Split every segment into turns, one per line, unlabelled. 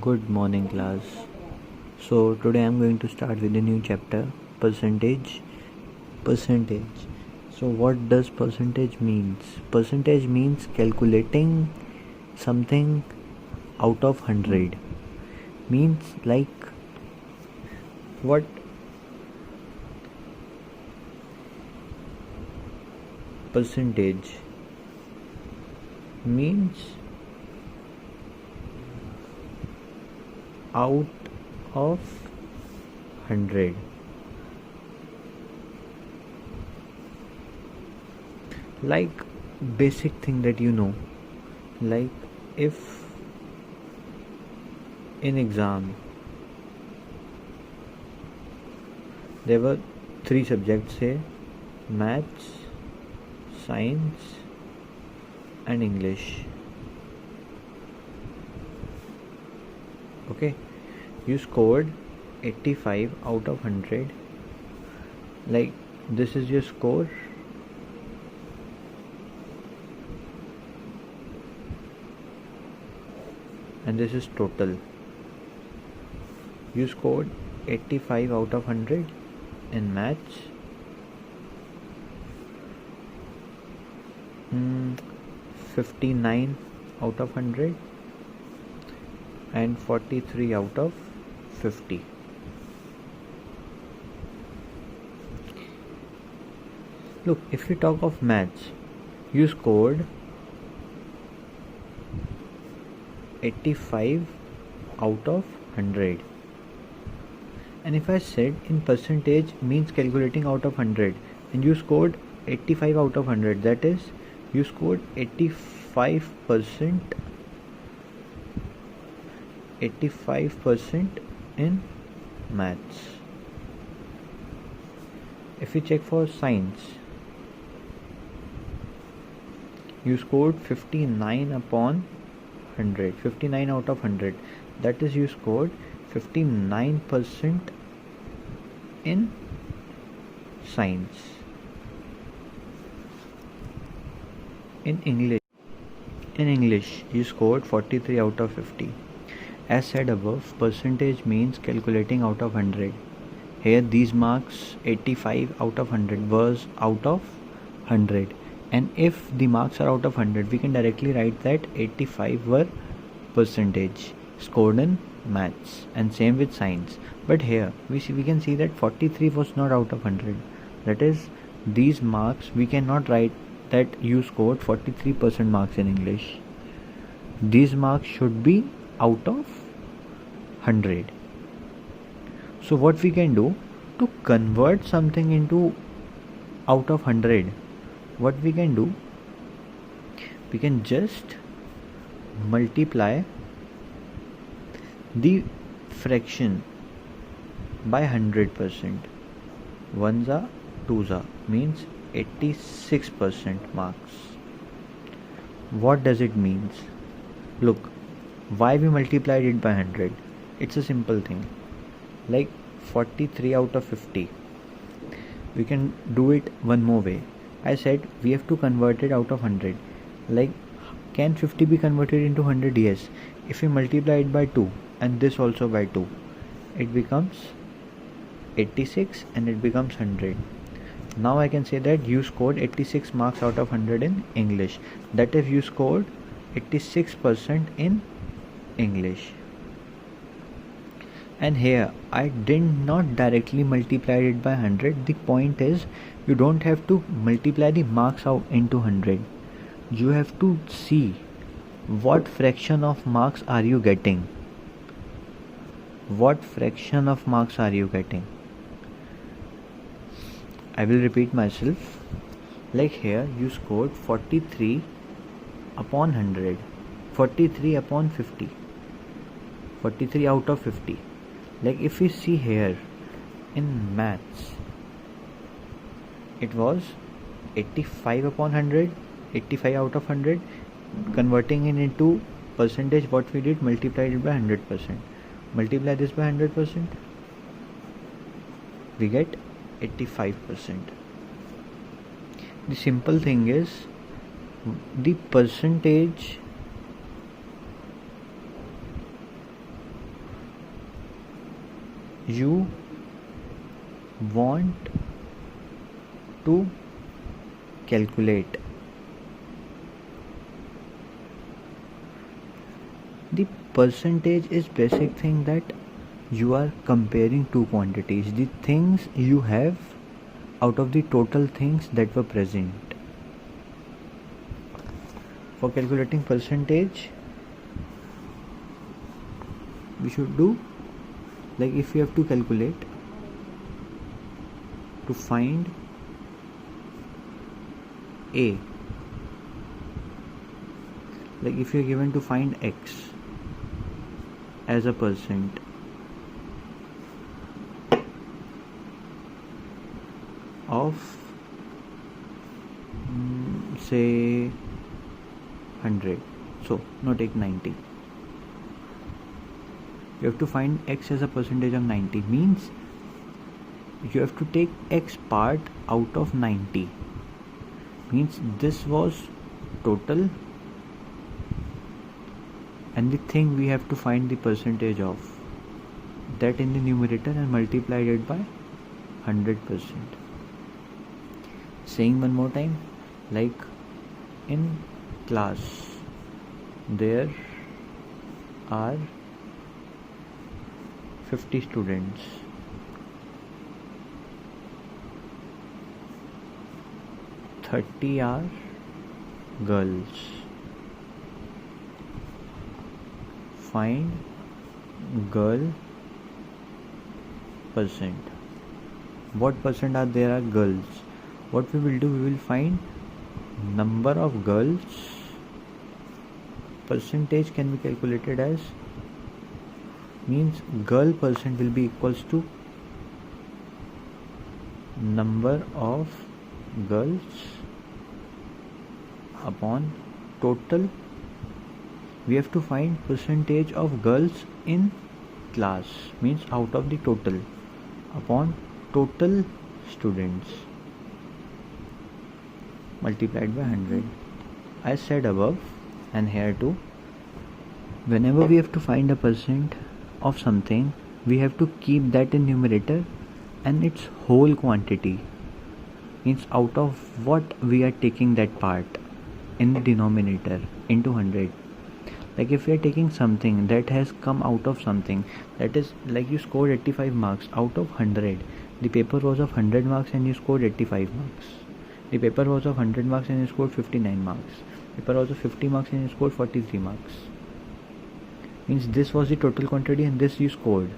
Good morning, class. So, today I'm going to start with a new chapter, percentage. Percentage. So, what does percentage means? Percentage means calculating something out of 100. Means like what percentage means out of 100. Like basic thing that you know, like if in exam there were 3 subjects, say maths, science and English. Okay, you scored 85 out of 100. Like this is your score. And this is total. You scored 85 out of 100 in maths, 59 out of 100 and 43 out of 50. Look, if we talk of maths, you scored 85 out of 100. And if I said in percentage means calculating out of 100 and you scored 85 out of 100, that is you scored 85% in maths. If we check for science, you scored 59 upon 100, 59 out of 100, that is you scored 59% in science. In English you scored 43 out of 50. As said above, percentage means calculating out of 100. Here these marks 85 out of 100 was out of 100, and if the marks are out of 100 we can directly write that 85 were percentage scored in maths, and same with science. But here we can see that 43 was not out of 100. That is, these marks we cannot write that you scored 43% marks in English. These marks should be out of 100. So what we can do to convert something into out of 100, what we can do, we can just multiply the fraction by 100%. Ones are twos are means 86% marks. What does it means? Look, why we multiplied it by 100? It's a simple thing. Like 43 out of 50. We can do it one more way. I said we have to convert it out of 100. Like, can 50 be converted into 100? Yes. If we multiply it by 2 and this also by 2, it becomes 86 and it becomes 100. Now I can say that you scored 86 marks out of 100 in English. That is, you scored 86% in English. And here I did not directly multiply it by 100. The point is, you don't have to multiply the marks out into 100. You have to see what fraction of marks are you getting. What fraction of marks are you getting? I will repeat myself. Like here you scored 43 upon 100, 43 upon 50, 43 out of 50. Like if we see here in maths, it was 85 upon 100, 85 out of 100. Converting it into percentage, what we did, multiplied it by 100%. Multiply this by 100%, we get 85%. The simple thing is, the percentage you want to calculate. The percentage is basic thing that you are comparing two quantities, the things you have out of the total things that were present. For calculating percentage, we should do like if we have to calculate to find A, like if you are given to find X as a percent of say 100, so now take 90. You have to find X as a percentage of 90, means you have to take X part out of 90, means this was total and the thing we have to find the percentage of that in the numerator and multiplied it by 100%. Saying one more time, like in class there are 50 students. 30 are girls. Find girl percent. What percent are there are girls? What we will do, we will find number of girls. Percentage can be calculated as, means girl percent will be equals to number of girls upon total. We have to find percentage of girls in class, means out of the total, upon total students multiplied by 100. As said above, and here too, whenever we have to find a percent of something, we have to keep that in numerator and its whole quantity, means out of what we are taking that part in the denominator into 100. Like if we are taking something that has come out of something, that is like you scored 85 marks out of 100. The paper was of 100 marks and you scored 85 marks. The paper was of 100 marks and you scored 59 marks. The paper was of 50 marks and you scored 43 marks. Means this was the total quantity and this you scored.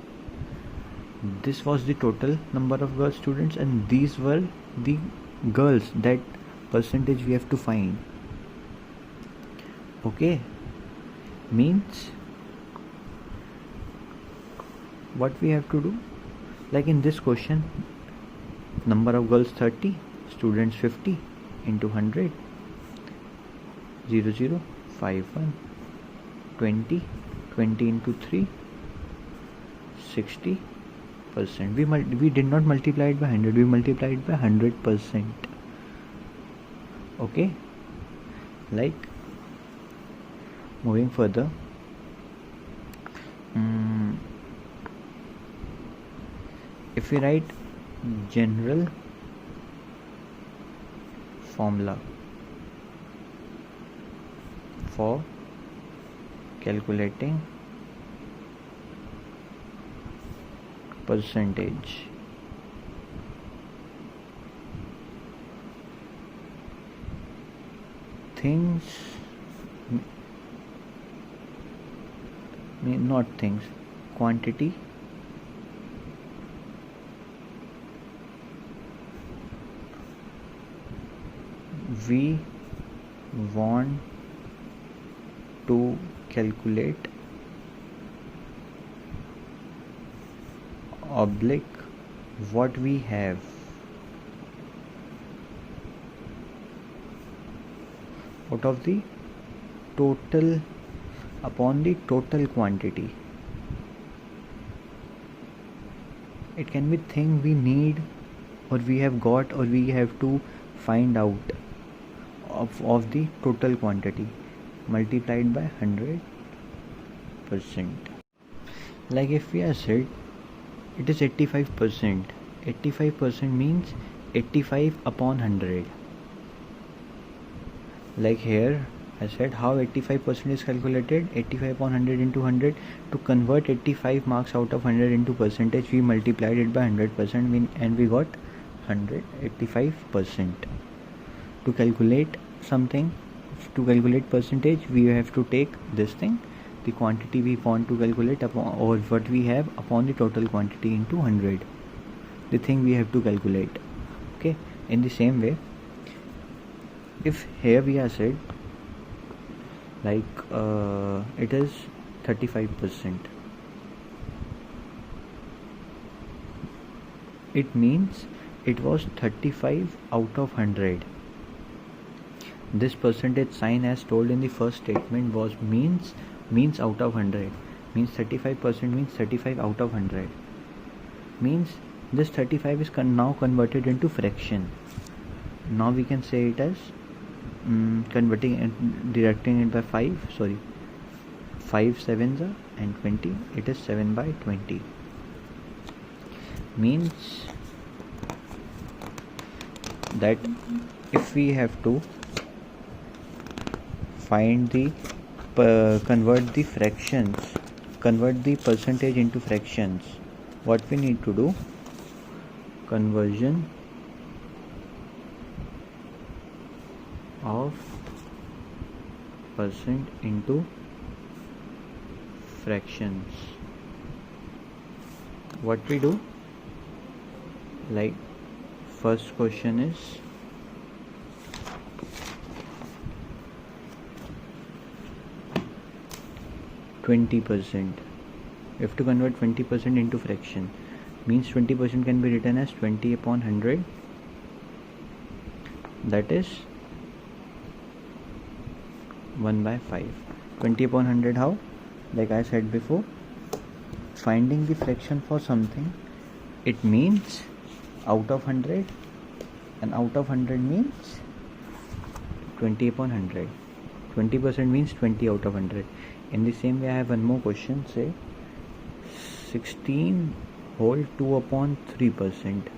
This was the total number of girl students and these were the girls, that percentage we have to find. Okay, means what we have to do, like in this question, number of girls 30, students 50 into 100, 0 0 5 1, 20 into 3, 60%. We did not multiply it by 100, we multiplied by 100%. Okay, like moving further, if we write general formula for calculating percentage, things, not things, quantity we want to calculate oblique what we have out of the total upon the total quantity. It can be thing we need or we have got or we have to find out of the total quantity multiplied by 100%. Like if we are said It is 85%. 85% means 85 upon 100. Like here I said how 85% is calculated. 85 upon 100 into 100. To convert 85 marks out of 100 into percentage, we multiplied it by 100% and we got 185%. To calculate something, to calculate percentage, we have to take this thing, the quantity we want to calculate upon, or what we have upon the total quantity into 100, the thing we have to calculate. Okay, in the same way, if here we are said like it is 35%, it means it was 35 out of 100. This percentage sign as told in the first statement was means out of 100, means 35% means 35 out of 100, means this 35 is now converted into fraction. Now we can say it as converting and directing it by 5 sevens are and 20, it is 7 by 20, means that if we have to find the convert the percentage into fractions, what we need to do, conversion of percent into fractions. What we do, like first question is %. We have to convert 20% into fraction, means 20% can be written as 20 upon 100, that is 1 by 5. 20 upon 100 how? Like I said before, finding the fraction for something, it means out of 100, and out of 100 means 20 upon 100. 20% means 20 out of 100. In the same way, I have one more question, say 16 whole 2 upon 3%.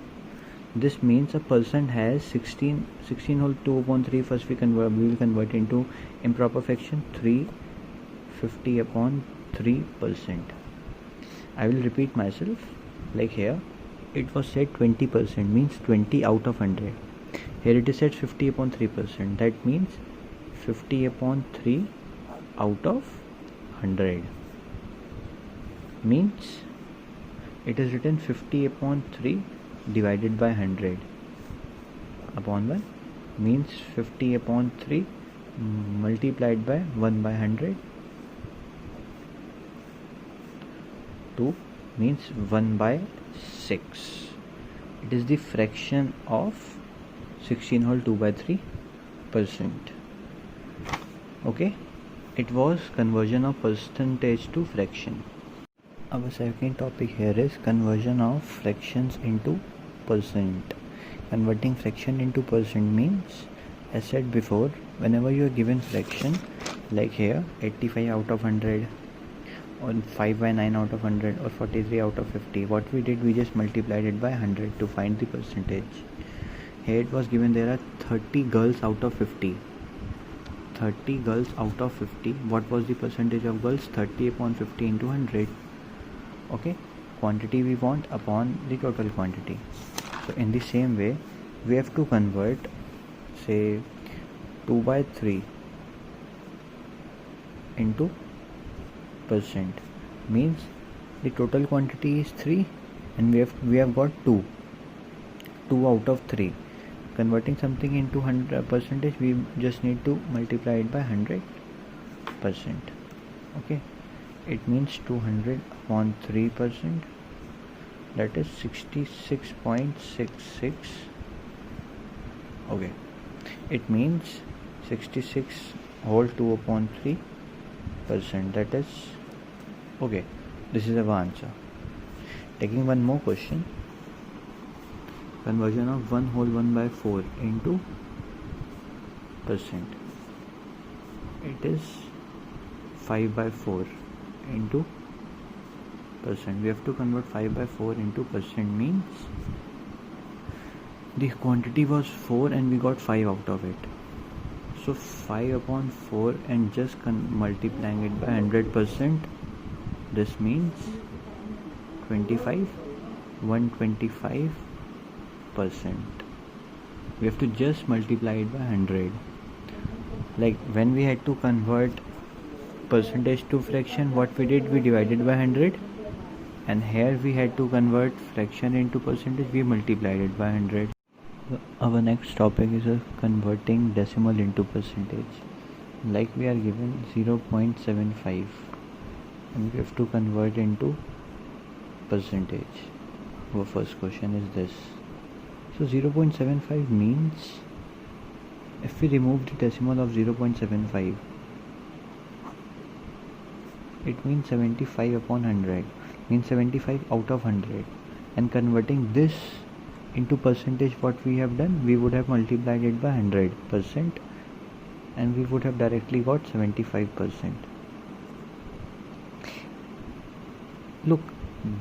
This means a person has 16 whole 2 upon 3. First we will convert into improper fraction, 350 upon 3%. I will repeat myself, like here it was said 20% means 20 out of 100. Here it is said 50 upon 3%, that means 50 upon 3 out of 100, means it is written 50 upon 3 divided by 100 upon 1, means 50 upon 3 multiplied by 1 by 100, 2 means 1 by 6. It is the fraction of 16 whole 2 by 3%. Okay, it was conversion of percentage to fraction. Our second topic here is conversion of fractions into percent. Converting fraction into percent means, as said before, whenever you are given fraction, like here 85 out of 100, or 5 by 9 out of 100, or 43 out of 50, what we did, we just multiplied it by 100 to find the percentage. Here it was given there are 30 girls out of 50. 30 girls out of 50. What was the percentage of girls? 30 upon 50 into 100. Okay, quantity we want upon the total quantity. So in the same way, we have to convert, say 2 by 3 into percent, means the total quantity is 3 and we have got 2 out of 3. Converting something into 100 percentage, we just need to multiply it by 100%. Okay, it means 200 upon 3%, that is 66.66. Okay, it means 66 whole 2 upon 3%, that is okay. This is our answer. Taking one more question, conversion of 1 whole 1 by 4 into percent. It is 5 by 4 into percent. We have to convert 5 by 4 into percent, means the quantity was 4 and we got 5 out of it. So 5 upon 4 and just multiplying it by 100%, this means 25, 125%. We have to just multiply it by 100. Like when we had to convert percentage to fraction, what we did, we divided by 100, and here we had to convert fraction into percentage, we multiplied it by 100. Our next topic is converting decimal into percentage. Like we are given 0.75 and we have to convert into percentage. Our first question is this. So 0.75 means, if we remove the decimal of 0.75, it means 75 upon 100, means 75 out of 100. And converting this into percentage, what we have done, we would have multiplied it by 100% and we would have directly got 75%. Look,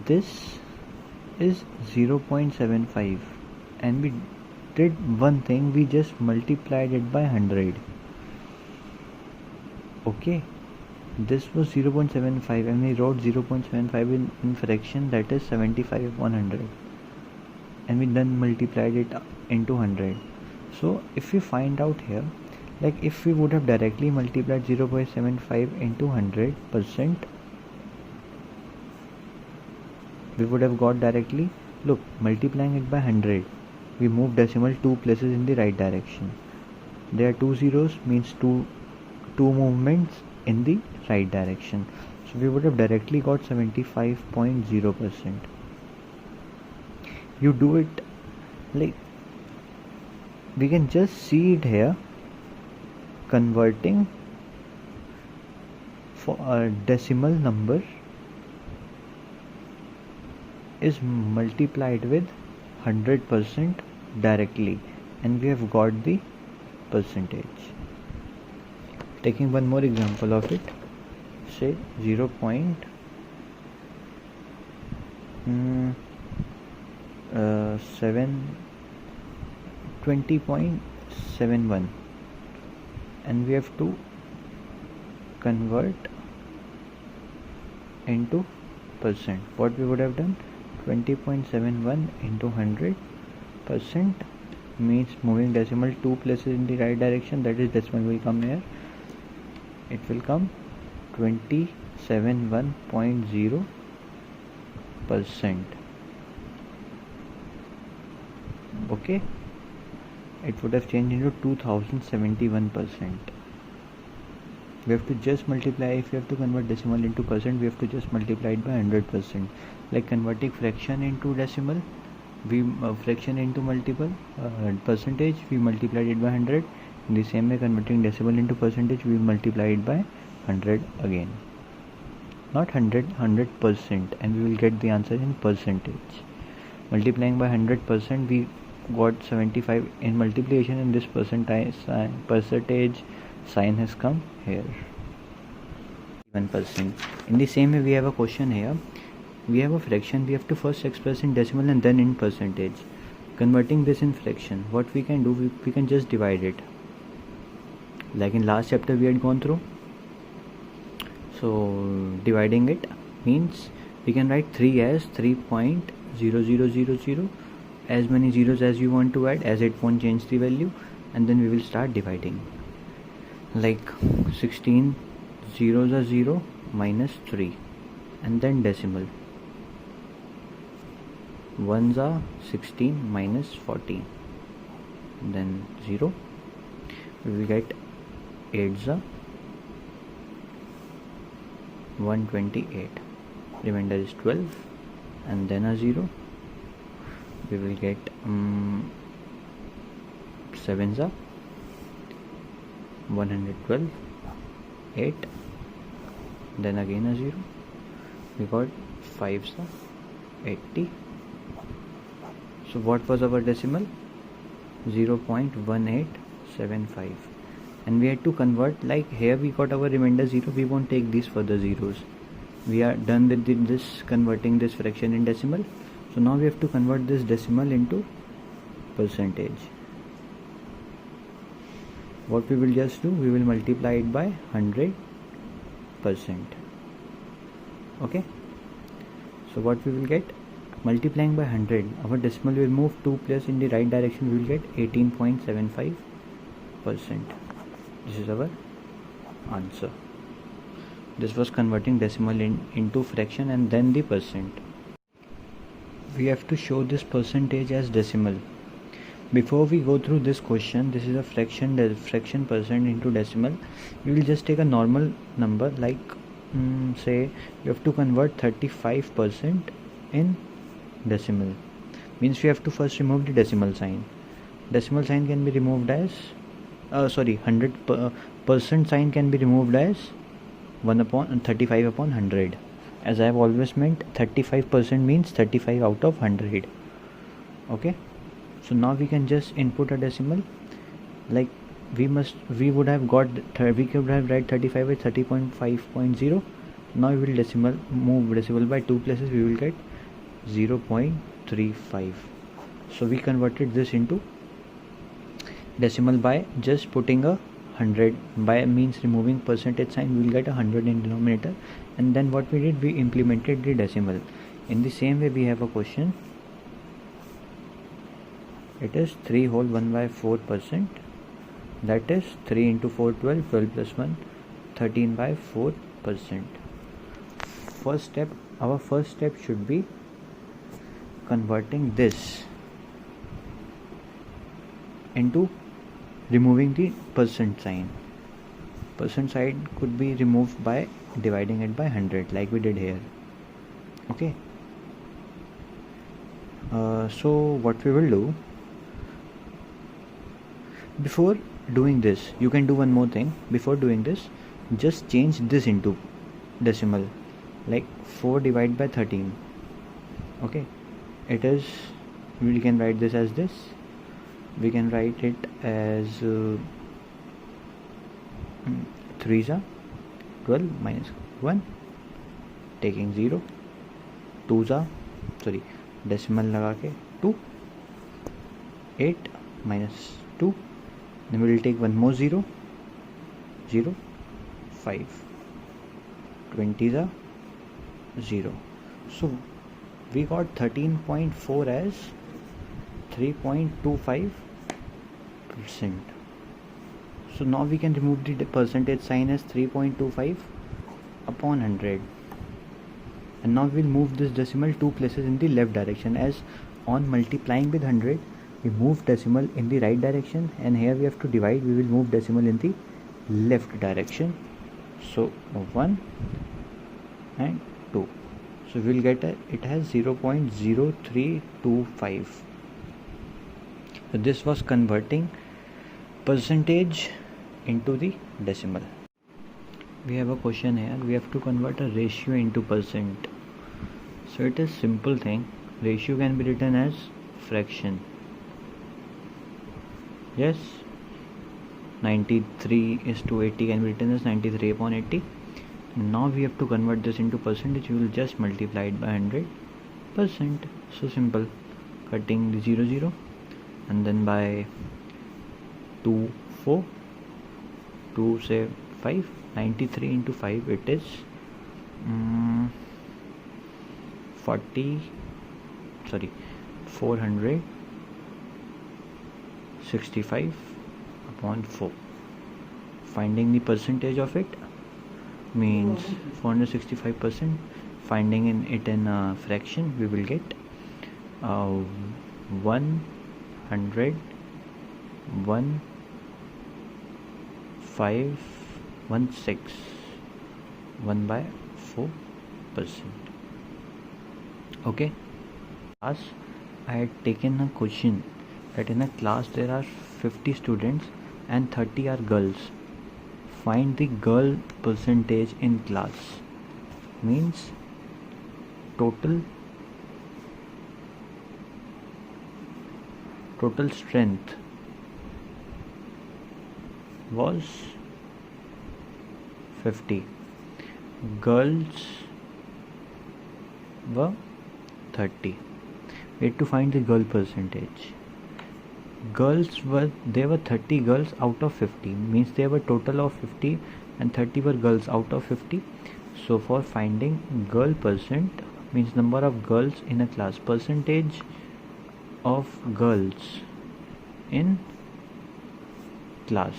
this is 0.75 and we did one thing, we just multiplied it by 100. Okay, this was 0.75 and we wrote 0.75 in fraction, that is 75 upon 100, and we then multiplied it into 100. So if we find out here, like if we would have directly multiplied 0.75 into 100%, we would have got directly, look, multiplying it by 100, we move decimal 2 places in the right direction. There are 2 zeros, means two movements in the right direction. So we would have directly got 75.0%. You do it, like we can just see it here, converting for a decimal number is multiplied with 100% directly, and we have got the percentage. Taking one more example of it, say 20.71, and we have to convert into percent. What we would have done, 20.71 into 100% means moving decimal 2 places in the right direction, that is decimal will come here, it will come 27.0%. Okay, it would have changed into 2071%. We have to just multiply, if we have to convert decimal into percent, we have to just multiply it by 100%. Like converting fraction into decimal, we fraction into multiple percentage, we multiplied it by 100. In the same way, converting decimal into percentage, we multiply it by 100 again. Not 100%, and we will get the answer in percentage. Multiplying by 100%, we got 75 in multiplication, and this percentage sign has come here, 1%. In the same way, we have a question here. We have a fraction, we have to first express in decimal and then in percentage. Converting this in fraction, what we can do, we can just divide it, like in last chapter we had gone through. So dividing it means we can write 3 as 3.0000, as many zeros as you want to add, as it won't change the value, and then we will start dividing. Like 16 zeros are 0 minus 3, and then decimal, ones are 16 minus 14, then 0, we will get 8s are 128, remainder is 12, and then a 0, we will get 7s are 112, 8, then again a 0, we got 5s are 80. So what was our decimal? 0.1875, and we had to convert, like here we got our remainder 0, we won't take these further zeros, We are done with this converting this fraction in decimal. So now we have to convert this decimal into percentage. What we will just do, we will multiply it by 100%. Okay, so what we will get, multiplying by 100, our decimal will move 2 places in the right direction. We will get 18.75%. This is our answer. This was converting decimal into fraction and then the percent. We have to show this percentage as decimal. Before we go through this question, this is a fraction percent into decimal. We will just take a normal number, like say you have to convert 35% in decimal. Means we have to first remove the decimal sign. Decimal sign can be removed as 100% sign can be removed as 1/35/100. As I have always meant, 35% means 35 out of 100. Okay, so now we can just input a decimal. Like we could have read 35 with 30.5.0. Now we will move decimal by 2 places. We will get 0.35. So we converted this into decimal by just putting a 100. By means removing percentage sign, we will get 100 in denominator. And then what we did, we implemented the decimal. In the same way, we have a question. It is 3 whole 1/4%. That is 3 into 4, 12, 12 plus 1, 13/4%. Our first step should be converting this into removing the percent sign. Percent sign could be removed by dividing it by 100, like we did here. Okay, so what we will do, before doing this, you can do one more thing. Before doing this, just change this into decimal, like 4 divided by 13. Okay, it is, we can write this as this. We can write it as 3s are 12 minus 1, taking 0, 2s are decimal लगा के 2, 8 minus 2, then we will take one more 0, 0, 5, 20s are 0. So we got 13.4 as 3.25%. So now we can remove the percentage sign as 3.25 upon 100. And now we'll move this decimal 2 places in the left direction, as on multiplying with 100 we move decimal in the right direction, and here we have to divide, we will move decimal in the left direction. So 1 and 2. So we'll get it has 0.0325. So this was converting percentage into the decimal. We have a question here. We have to convert a ratio into percent. So it is simple thing. Ratio can be written as fraction. Yes, 93:80 can be written as 93 upon 80. Now we have to convert this into percentage. We will just multiply it by 100%. So simple. Cutting the 0, 0, and then by 2, 4, 2 say 5, 93 into 5, it is 465 upon 4. Finding the percentage of it means 465%. Finding it in a fraction, we will get 101.516, 1/4%. Okay, as I had taken a question that in a class there are 50 students and 30 are girls. Find the girl percentage in class. Means total strength was 50. Girls were 30. We had to find the girl percentage. There were 30 girls out of 50, means there were total of 50 and 30 were girls out of 50. So for finding girl percent, means number of girls in a class, percentage of girls in class,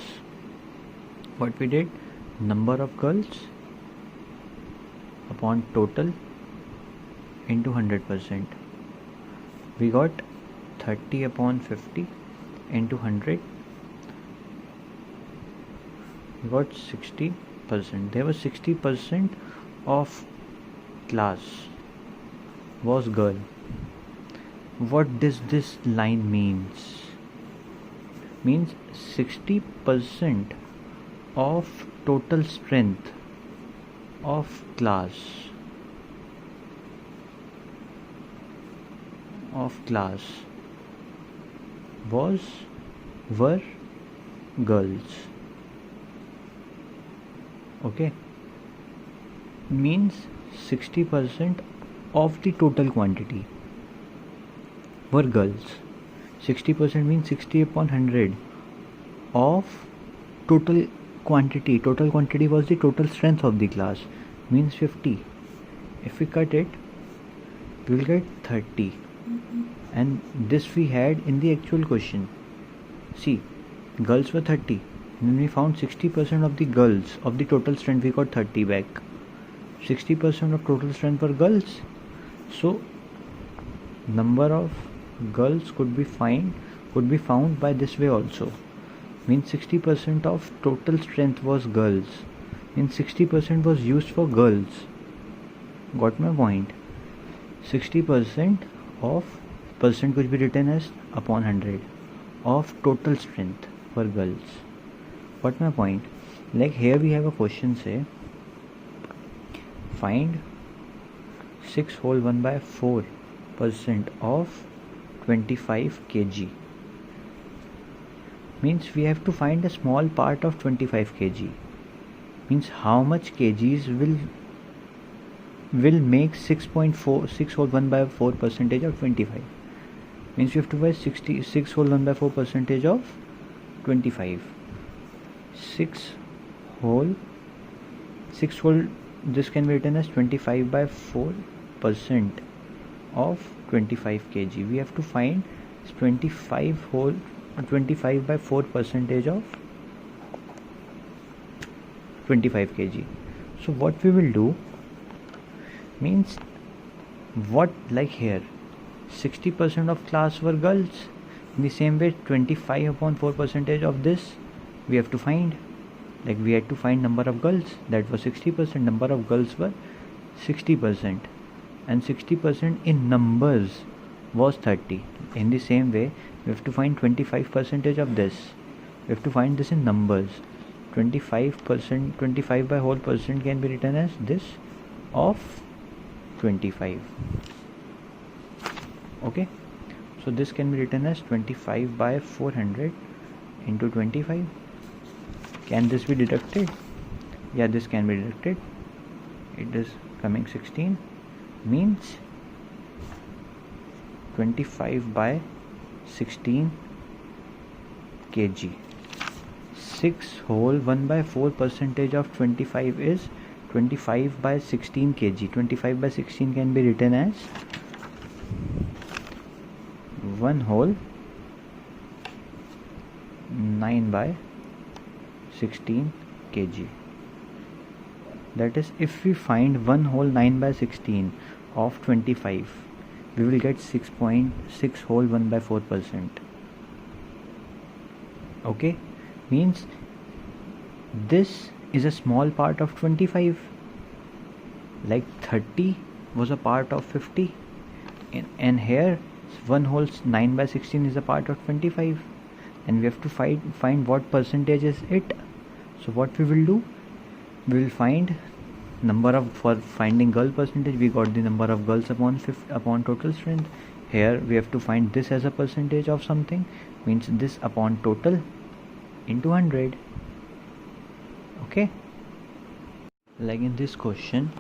what we did, number of girls upon total into 100%. We got 30 upon 50 into 100, we got 60%. There was 60% of class was girl. What does this line means? Means 60% of total strength of class were girls. Okay, means 60% of the total quantity were girls. 60% means 60 upon 100 of total quantity. Total quantity was the total strength of the class, means 50. If we cut it, we will get 30. And this we had in the actual question. See, girls were 30. And when we found 60% of the girls of the total strength, we got 30 back. 60% of total strength were girls. So number of girls could be found by this way also. Means 60% of total strength was girls. Means 60% was used for girls. Got my point? 60% of percent could be written as upon 100 of total strength for girls. What my point? Like here we have a question, say find 6 whole 1 by 4% of 25 kg. Means we have to find a small part of 25 kg. Means how much kgs will make 6 whole 1 by 4 percentage of 25. Means we have to find 6 whole 1 by 4 percentage of 25. 6 whole, this can be written as 25 by 4% of 25 kg. We have to find 25 by 4 percentage of 25 kg. So what we will do, means what, like here 60% of class were girls. In the same way 25 upon 4 percentage of this we have to find. Like we had to find number of girls, that was 60%. Number of girls were 60%, and 60% in numbers was 30. In the same way we have to find 25% of this. We have to find this in numbers. 25%, 25 by whole percent can be written as this of 25. Okay, so this can be written as 25 by 400 into 25. Can this be deducted? Yeah, this can be deducted. It is coming 16, means 25 by 16 kg. 6 whole 1 by 4 percentage of 25 is 25 by 16 kg. 25 by 16 can be written as 1 whole 9 by 16 kg. That is, if we find 1 whole 9 by 16 of 25, we will get 6.6 whole 1 by 4%. Okay, means this is a small part of 25. Like 30 was a part of 50, and here 1 whole 9 by 16 is a part of 25, and we have to find what percentage is it. So what we will do, we will find number of, for finding girl percentage we got the number of girls upon total strength. Here we have to find this as a percentage of something, means this upon total into 100. Okay, like in this question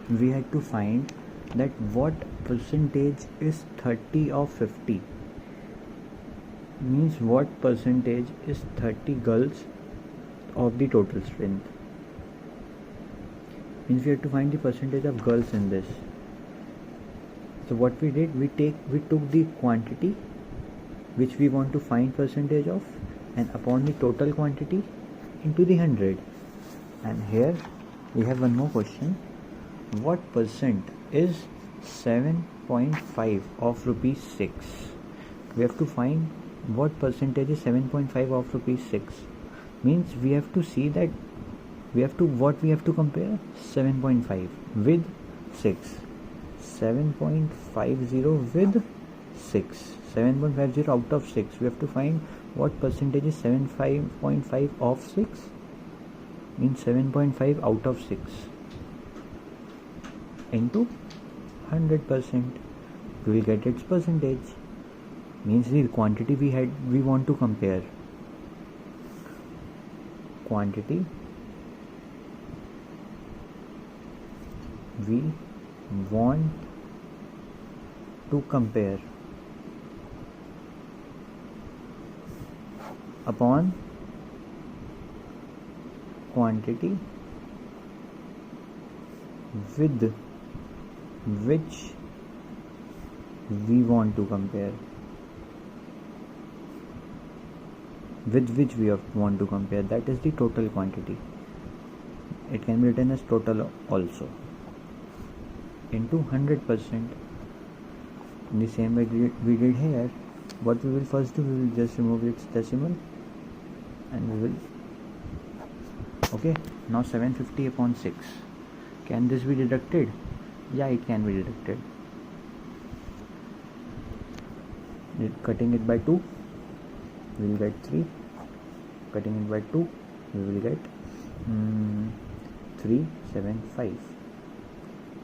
we had to find that what percentage is 30 of 50, means what percentage is 30 girls of the total strength. Means we have to find the percentage of girls in this. So what we did, we took the quantity which we want to find percentage of, and upon the total quantity into the 100. And here we have one more question. What percent is 7.5 of rupees 6? We have to find what percentage is 7.5 of rupees 6. Means we have to see that we have to compare 7.5 with 6. 7.50 with 6. 7.50 out of 6. We have to find what percentage is 7.5 of 6. Means 7.5 out of 6 into 100%. We will get its percentage. Means the quantity we want to compare. Quantity we want to compare upon quantity with which we want to compare. With which we want to compare, that is the total quantity. It can be written as total also, into 100%. In the same way we did here. What we will first do, we will just remove its decimal, and we will, okay, now 750 upon 6. Can this be deducted? Yeah, it can be deducted. Cutting it by 2, we will get 3. Cutting it by 2, we will get 375.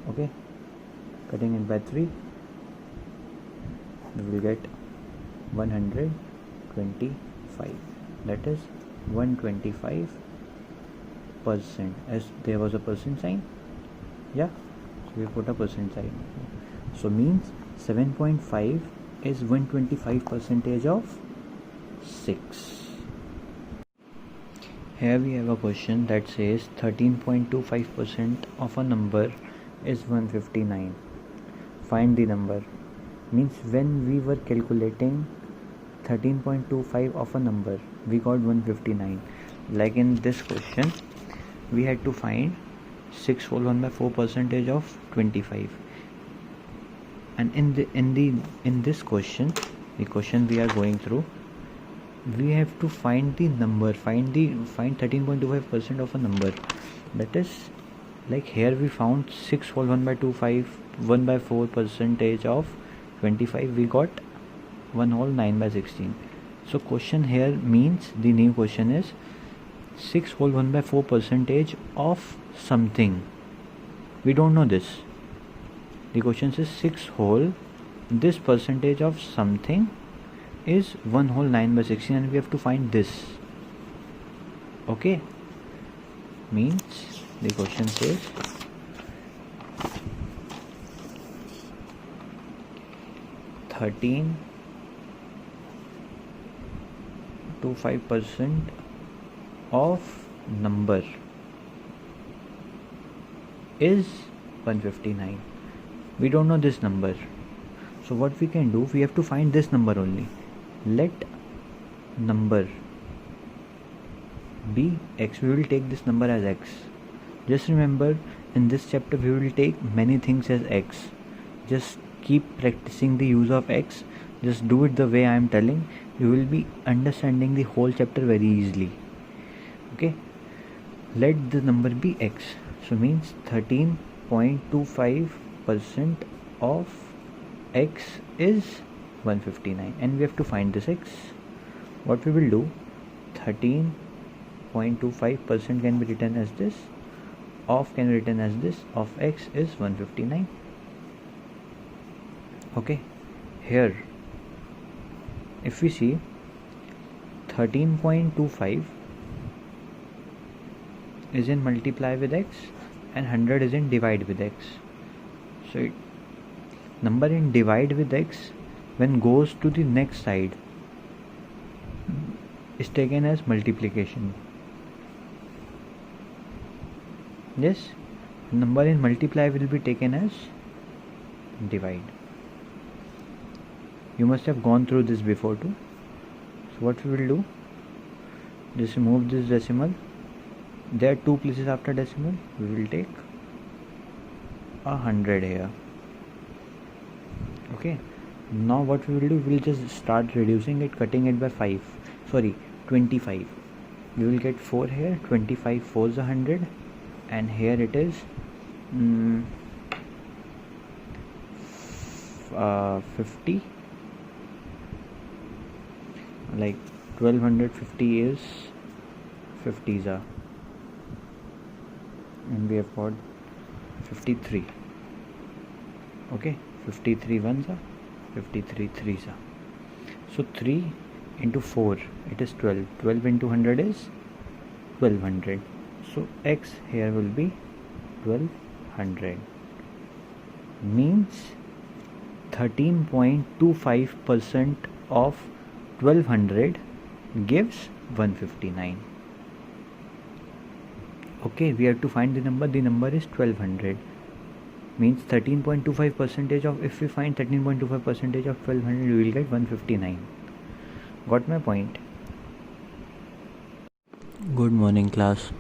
Okay, cutting it by 3, we will get 125. That is 125%, as there was a percent sign. Yeah, so we put a percent sign. So means 7.5 is 125% of 6. Here we have a question that says 13.25% of a number is 159. Find the number. Means when we were calculating 13.25 of a number, we got 159. Like in this question, we had to find 6 whole 1 by 4 percentage of 25. And in this question, the question we are going through, we have to find the number, find 13.25% of a number. That is, like here we found 6 whole 1 by 1 by 4 percentage of 25. We got 1 whole 9 by 16. So question here means, the new question is 6 whole 1 by 4 percentage of something. We don't know this. The question says 6 whole, this percentage of something is 1 whole 9 by 16, and we have to find this. Okay, means the question says 13.25% of number is 159. We don't know this number, so what we can do, we have to find this number only. Let number be x. We will take this number as x. Just remember, in this chapter we will take many things as x. Just keep practicing the use of x. Just do it the way I am telling. You will be understanding the whole chapter very easily. Okay, let the number be x. So means 13.25% of x is 159, and we have to find this x. What we will do, 13.25% can be written as this, of can be written as this, of x is 159. Okay, here if we see 13.25 is in multiply with x, and 100 is in divide with x. So number in divide with x when goes to the next side is taken as multiplication. Yes, number in multiply will be taken as divide. You must have gone through this before too. So what we will do, just remove this decimal. There are two places after decimal. We will take 100 here. Okay, now what we will do, we will just start reducing it, cutting it by 25. We will get 4 here, 25 4 is 100, and here it is 50, like 1250 is 50s are, and we have got 53. Okay, 53 ones are, 53 threes are. So 3 into 4, it is 12. 12 into 100 is 1200. So x here will be 1200. Means 13.25% of 1200 gives 159. Okay, we have to find the number. The number is 1200. Means 13.25% of, if we find 13.25% of 1200, we will get 159. Got my point? Good morning, class.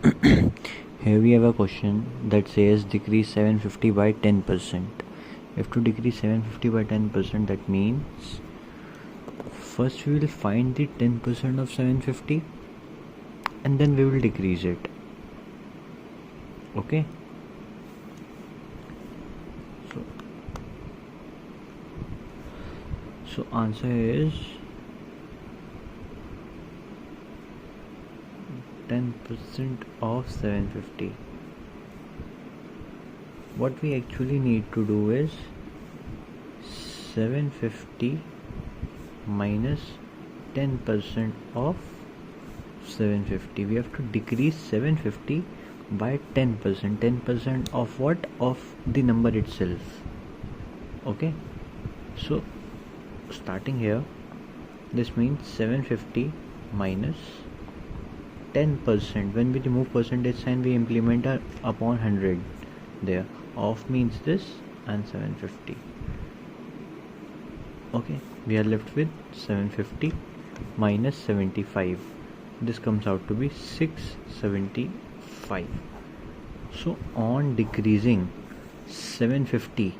Here we have a question that says decrease 750 by 10%. If to decrease 750 by 10%, that means first we will find the 10% of 750 and then we will decrease it. Okay, so answer is 10% of 750. What we actually need to do is 750 minus 10% of 750. We have to decrease 750 by 10%. 10% of what? Of the number itself. Okay, so starting here, this means 750 minus 10%. When we remove percentage sign, we implement a upon 100 there. Off means this and 750. Okay, we are left with 750 minus 75. This comes out to be 675. So on decreasing 750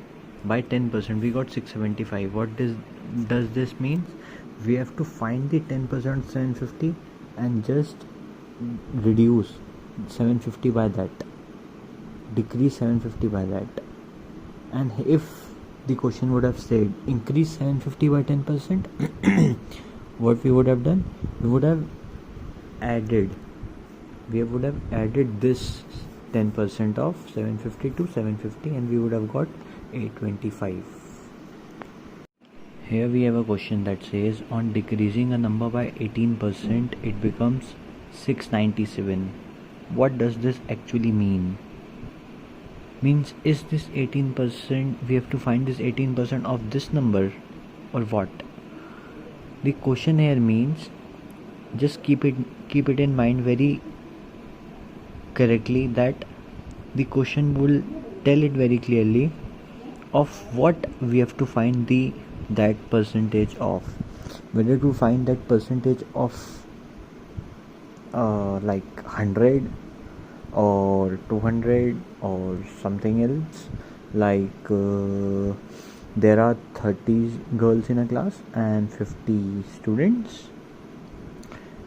by 10%, we got 675. What does this mean? We have to find the 10% 750 and just reduce 750 by that, decrease 750 by that. And if the question would have said increase 750 by 10%, what we would have done, we would have added this 10% of 750 to 750 and we would have got 825. Here we have a question that says on decreasing a number by 18%, it becomes 697. What does this actually mean? Means is this 18%, we have to find this 18% of this number or what? The question here means, just keep it in mind very correctly, that the question will tell it very clearly of what we have to find that percentage of. Whether to find that percentage of like 100 or 200 or something else, like there are 30 girls in a class and 50 students,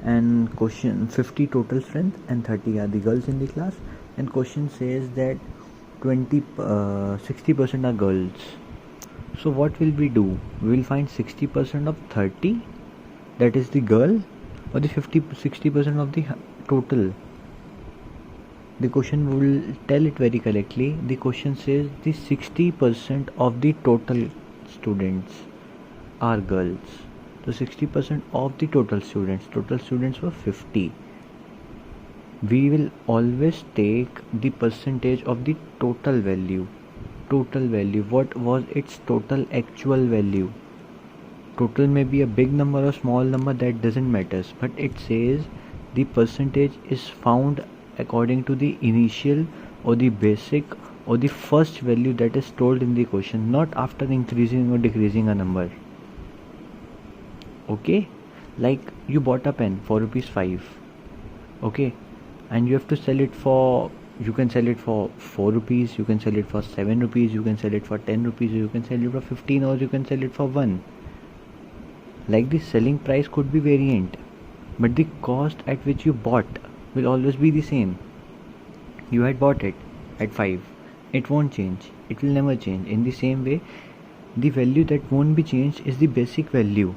and question 50 total strength and 30 are the girls in the class, and question says that 60% are girls. So what will we do? We will find 60% of 30, that is the girl, or the 60% of the total. The question will tell it very correctly. The question says the 60% of the total students are girls. So 60% of the total students were 50. We will always take the percentage of the total value. total value. What was its total actual value? Total may be a big number or small number, that doesn't matter, but it says the percentage is found according to the initial or the basic or the first value that is told in the question, not after increasing or decreasing a number. Okay, like you bought a pen for rupees 5, okay, and you have to sell it for, you can sell it for 4 rupees, you can sell it for 7 rupees, you can sell it for 10 rupees, you can sell it for 15, or you can sell it for 1. Like the selling price could be variant, but the cost at which you bought will always be the same. You had bought it at 5, it won't change, it will never change. In the same way, the value that won't be changed is the basic value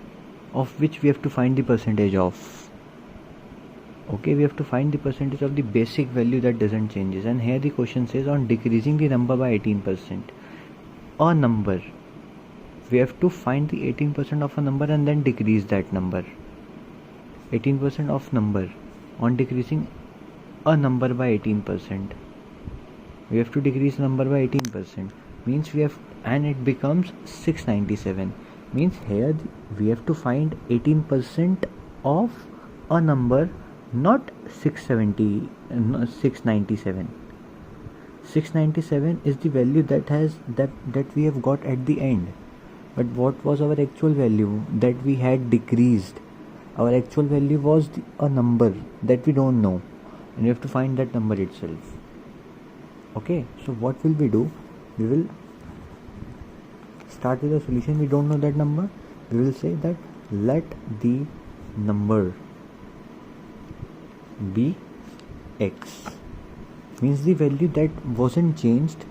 of which we have to find the percentage of. Okay, we have to find the percentage of the basic value that doesn't changes. And here the question says on decreasing the number by 18%, a number, we have to find the 18% of a number and then decrease that number. 18% of number on decreasing a number by 18%, we have to decrease number by 18%, means we have, and it becomes 697, means here we have to find 18% of a number, not 697. 697 is the value that we have got at the end. But what was our actual value that we had decreased? Our actual value was a number that we don't know, and we have to find that number itself. Okay, so what will we do? We will start with a solution. We don't know that number. We will say that let the number be x, means the value that wasn't changed,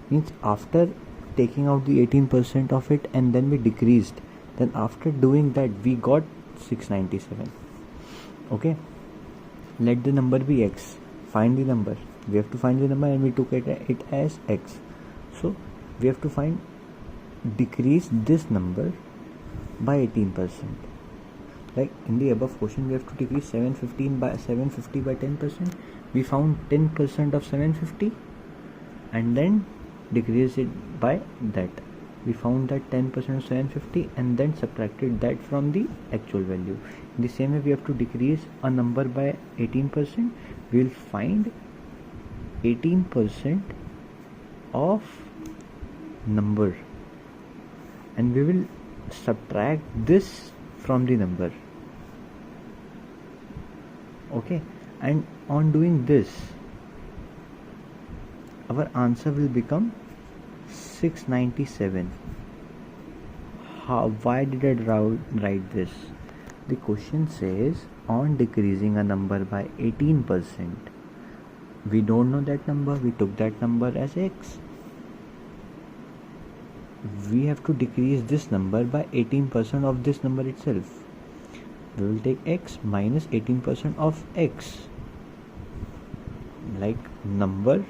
means after taking out the 18% of it and then we decreased, then after doing that we got 697. Okay, let the number be x, find the number, we have to find the number and we took it as x. So we have to find, decrease this number by 18%. Like in the above question, we have to decrease 750 by 10%. We found 10% of 750 and then decrease it by that. We found that 10% of 750 and then subtracted that from the actual value. In the same way, we have to decrease a number by 18%. We will find 18% of number and we will subtract this from the number. Okay, and on doing this, our answer will become 697. Why did I write this? The question says on decreasing a number by 18%. We don't know that number, we took that number as x. We have to decrease this number by 18% of this number itself. We will take x minus 18% of x, like number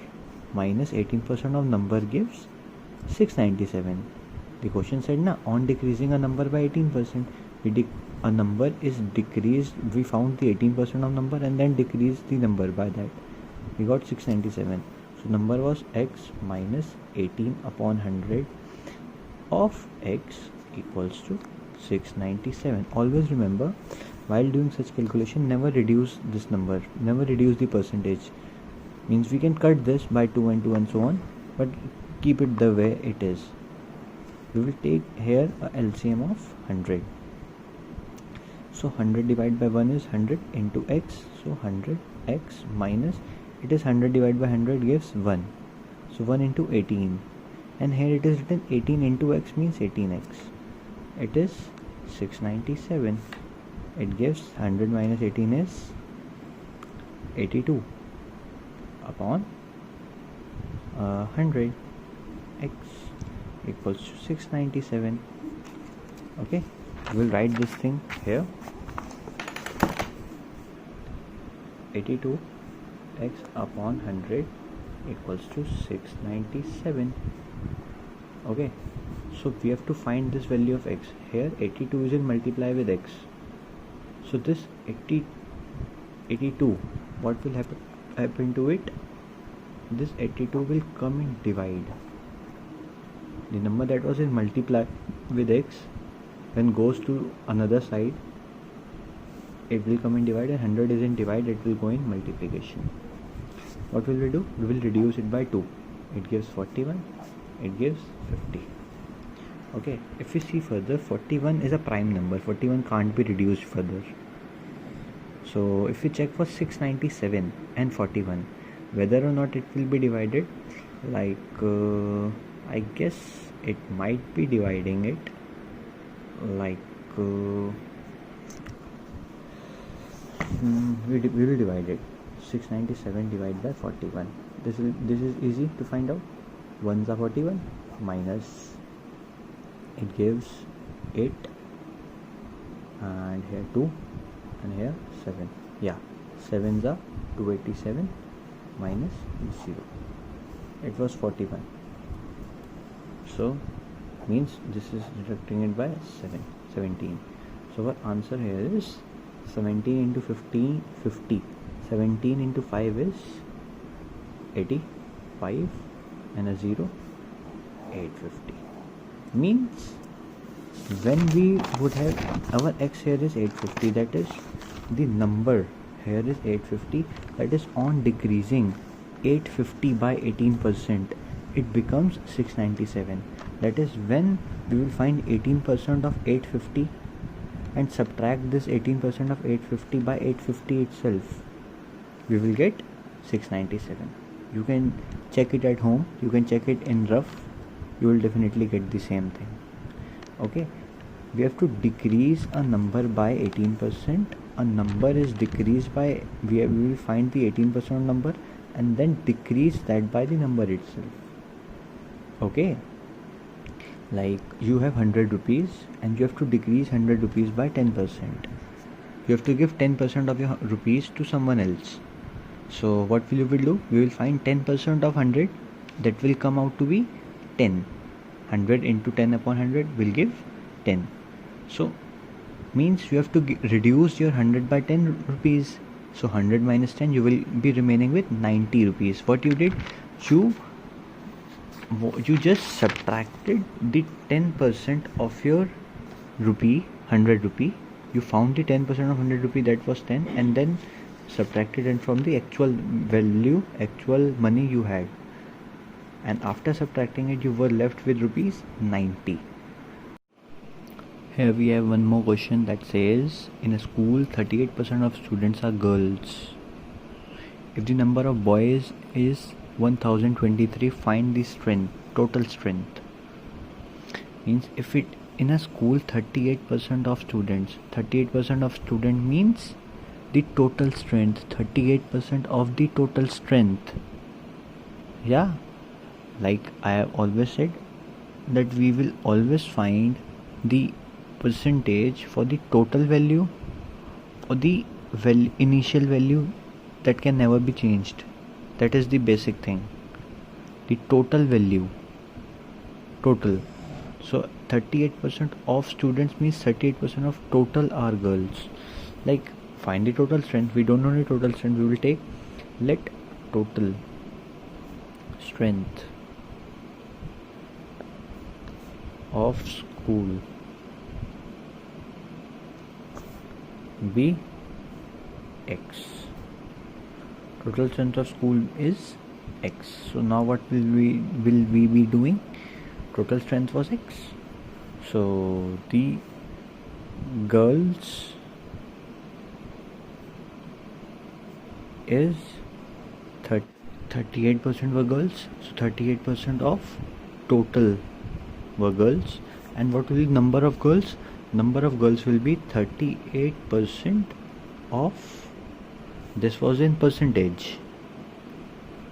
minus 18% of number gives 697. The question said na, on decreasing a number by 18%, a number is decreased, we found the 18% of number and then decreased the number by that. We got 697. So number was x minus 18 upon 100 of x equals to 697. Always remember, while doing such calculation, never reduce this number, never reduce the percentage. Means we can cut this by 2 and 2 and so on, but keep it the way it is. We will take here a LCM of 100. So 100 divided by 1 is 100 into x. So 100 x minus, it is 100 divided by 100 gives 1. So 1 into 18. And here it is written 18 into x means 18x. It is 697. It gives 100 minus 18 is 82 upon 100. X equals to 697. Okay, we will write this thing here. 82 x upon 100 equals to 697. Okay, so we have to find this value of x. Here 82 is in multiply with x. So this 82, what will happen to it? This 82 will come in divide. The number that was in multiply with x, when goes to another side, it will come in divide, and 100 is in divide, it will go in multiplication. What will we do? We will reduce it by 2. It gives 41, it gives 50. Okay, if we see further, 41 is a prime number. 41 can't be reduced further. So if we check for 697 and 41, whether or not it will be divided, like I guess it might be dividing it, like we will divide it. 697 divided by 41. This is easy to find out. 1s are 41 minus, it gives 8, and here 2, and here 7. Yeah, 7s are 287 minus 0. It was 41. So means this is deducting it by 17. So our answer here is 17 into 15, 50. 17 into 5 is 85, and a 0, 850. Means when we would have our x here is 850, that is the number here is 850, that is on decreasing 850 by 18%, it becomes 697. That is when we will find 18% of 850 and subtract this 18% of 850 by 850 itself, we will get 697. You can check it at home, you can check it in rough, you will definitely get the same thing. Okay, we have to decrease a number by 18%. A number is decreased by, we will find the 18% number and then decrease that by the number itself. Okay, like you have 100 rupees and you have to decrease 100 rupees by 10%. You have to give 10% of your rupees to someone else. So what will you will do? We will find 10% of 100, that will come out to be 10. 100 into 10 upon 100 will give 10. So means you have to reduce your 100 by 10 rupees. So 100 minus 10, you will be remaining with 90 rupees. What you did, you just subtracted the 10% of your rupee, 100 rupee. You found the 10% of 100 rupee, that was 10, and then subtracted it from the actual value, actual money you had, and after subtracting it you were left with rupees 90. Here we have one more question that says, in a school 38% of students are girls. If the number of boys is 1023, find the strength, total strength. Means if it in a school 38% of students, 38% of student means the total strength, 38% of the total strength. Yeah, like I have always said that we will always find the percentage for the total value or the initial value that can never be changed. That is the basic thing, the total value, total. So 38% of students means 38% of total are girls. Like find the total strength, we don't know the total strength, we will take let total strength of school be x. Total strength of school is x. So now what will we be doing? Total strength was x, so the girls is 38% were girls, so 38% of total were girls. And what will be number of girls? Number of girls will be 38% of, this was in percentage,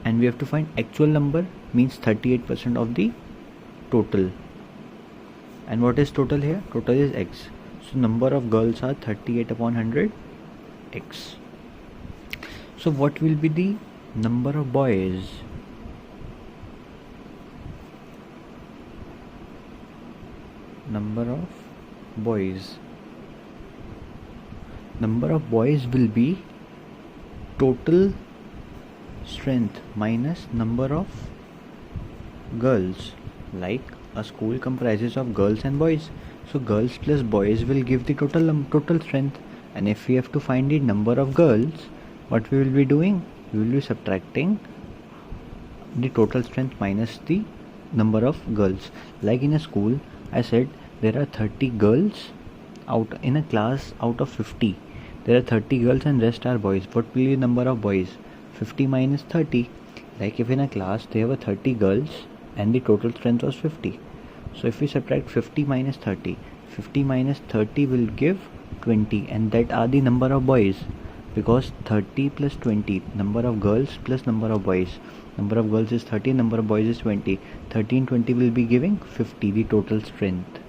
and we have to find actual number, means 38% of the total. And what is total here? Total is x. So number of girls are 38 upon 100 x. So what will be the number of boys? Number of boys. Number of boys will be total strength minus number of girls. Like a school comprises of girls and boys. So girls plus boys will give the total strength. And if we have to find the number of girls, what we will be doing? We will be subtracting the total strength minus the number of girls. Like in a school, I said there are 30 girls out in a class out of 50. There are 30 girls and rest are boys. What will be the number of boys? 50 minus 30. Like if in a class there were 30 girls and the total strength was 50. So if we subtract 50 minus 30, 50 minus 30 will give 20, and that are the number of boys, because 30 plus 20, number of girls plus number of boys. Number of girls is 30, number of boys is 20. 30 and 20 will be giving 50, the total strength.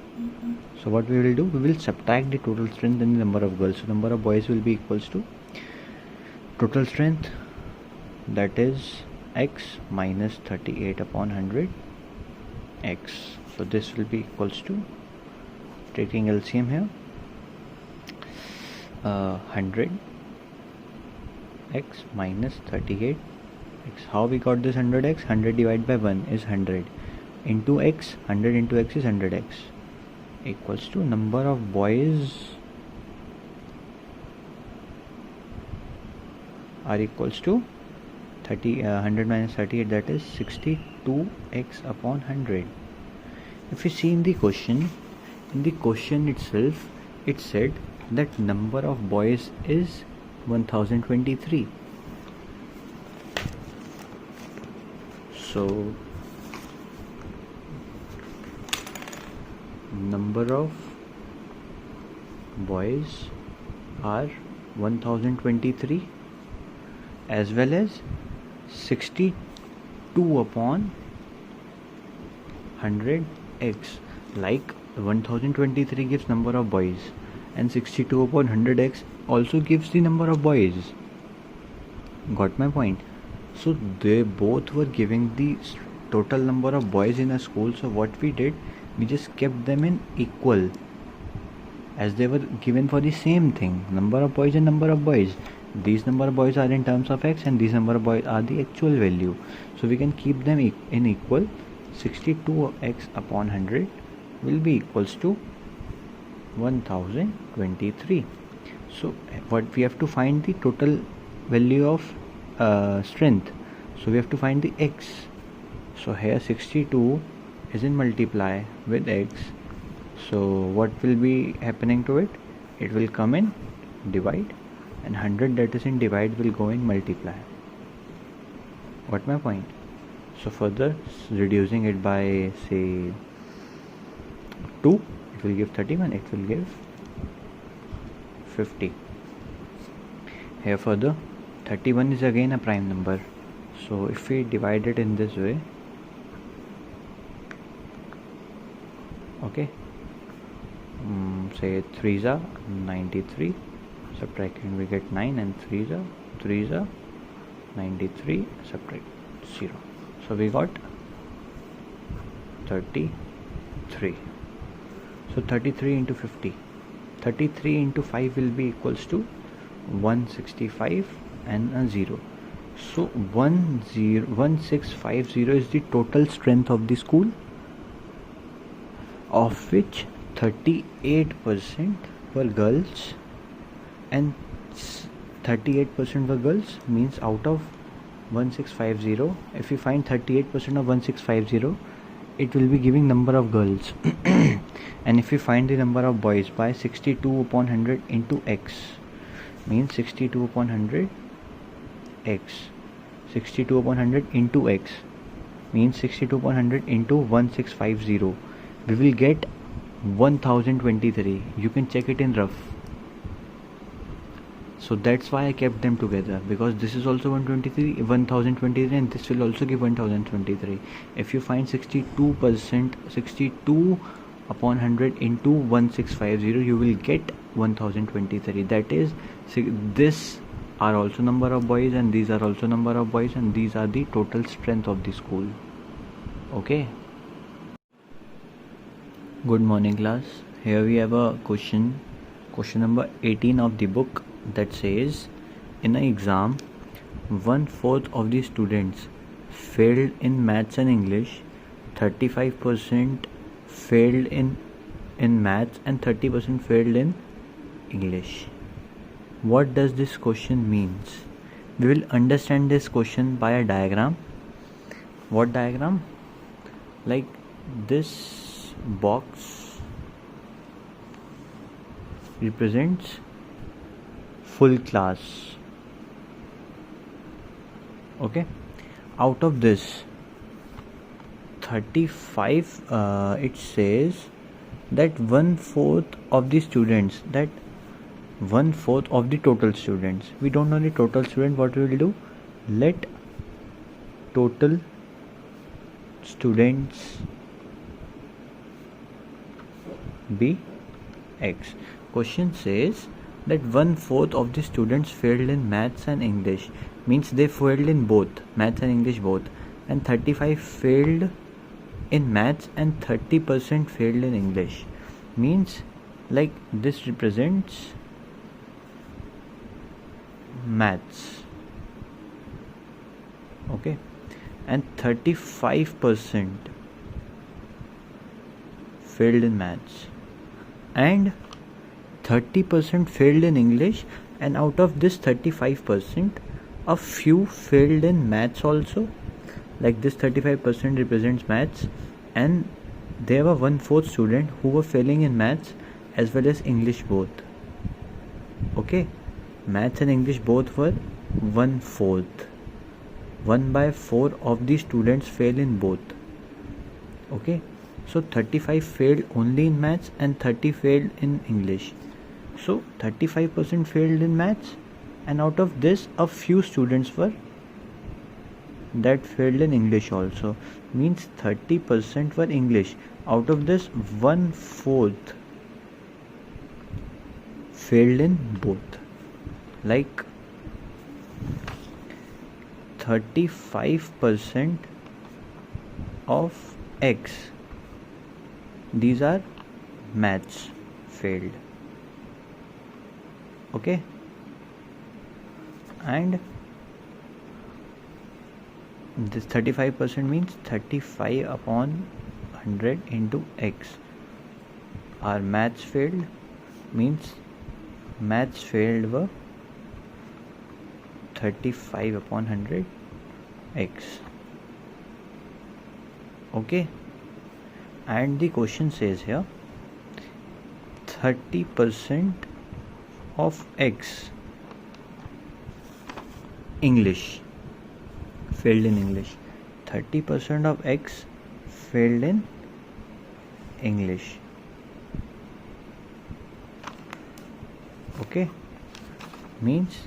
So what we will do, we will subtract the total strength and the number of girls. So number of boys will be equals to total strength, that is x minus 38 upon 100 x. So this will be equals to, taking LCM here, 100 x minus 38 x. How we got this 100x? 100 divided by 1 is 100 into x. 100 into x is 100x, equals to number of boys are equals to 100 minus 38, that is 62x upon 100. If you see in the question itself, it said that number of boys is 1023. So number of boys are 1023 as well as 62 upon 100x. Like 1023 gives number of boys and 62 upon 100x also gives the number of boys. Got my point? So they both were giving the total number of boys in a school. So what we did, we just kept them in equal, as they were given for the same thing, number of boys and number of boys. These number of boys are in terms of x and these number of boys are the actual value. So we can keep them in equal. 62x upon 100 will be equals to 1023. So what we have to find the total value of strength. So we have to find the x. So here 62 is in multiply with x. So what will be happening to it? It will come in divide, and 100 that is in divide will go in multiply. Got my point? So further reducing it by say 2, it will give 31, it will give 50. Here further 31 is again a prime number. So if we divide it in this way, okay, say 3s are 93, subtracting we get 9, and 3s are 93, subtract 0. So we got 33. So 33 into 50, 33 into 5 will be equals to 165 and a 0. So 1650 is the total strength of the school, of which 38% were girls, and 38% were girls means out of 1650, if we find 38% of 1650, it will be giving number of girls. And if we find the number of boys by 62 upon 100 into x, means 62 upon 100 x, 62 upon 100 into x means 62 upon 100 into 1650, we will get 1023. You can check it in rough. So that's why I kept them together, because this is also 1023 and this will also give 1023. If you find 62%, 62 upon 100 into 1650, you will get 1023. That is, this are also number of boys and these are also number of boys, and these are the total strength of the school. Okay. Good morning class. Here we have a question number 18 of the book, that says, in an exam 1/4 of the students failed in maths and English, 35% failed in maths and 30% failed in English. What does this question means? We will understand this question by a diagram. What diagram? Like this box represents full class. Okay, out of this 35, it says that 1/4 of the students, that 1/4 of the total students, we don't know the total student. What we will do, let total students be X. Question says that 1/4 of the students failed in maths and English, means they failed in both maths and English both, and 35 failed in maths and 30% failed in English, means like this represents maths. Okay, and 35% failed in maths and 30% failed in English, and out of this 35% a few failed in maths also, like this 35% represents maths, and there were 1/4 student who were failing in maths as well as English both. Okay, maths and English both were 1/4. 1/4 of the students fail in both. Okay, so 35 failed only in maths and 30 failed in English. So 35% failed in maths, and out of this a few students were that failed in English also, means 30% were English. Out of this 1/4 failed in both, like 35% of X, these are maths failed. Okay, and this 35% means 35 upon 100 into X. Our maths failed, means maths failed were 35 upon 100 X. Okay, and the question says here 30% of X English failed in English. 30% of X failed in English. Okay, means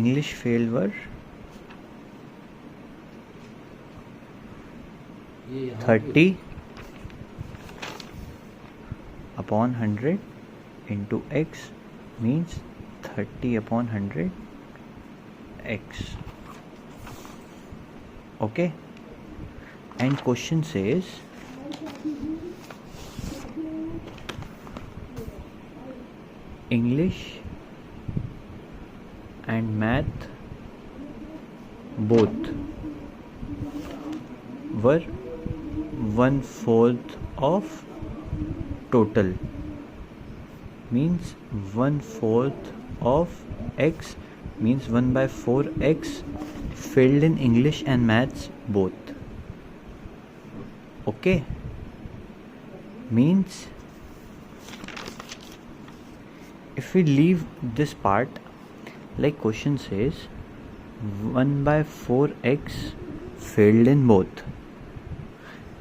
English failed were 30 upon 100 into X, means 30 upon 100 X. Okay, and question says English and math both were 1/4 of total, means 1/4 of X, means 1/4 X failed in English and maths both. Okay, means if we leave this part, like question says 1/4 X failed in both.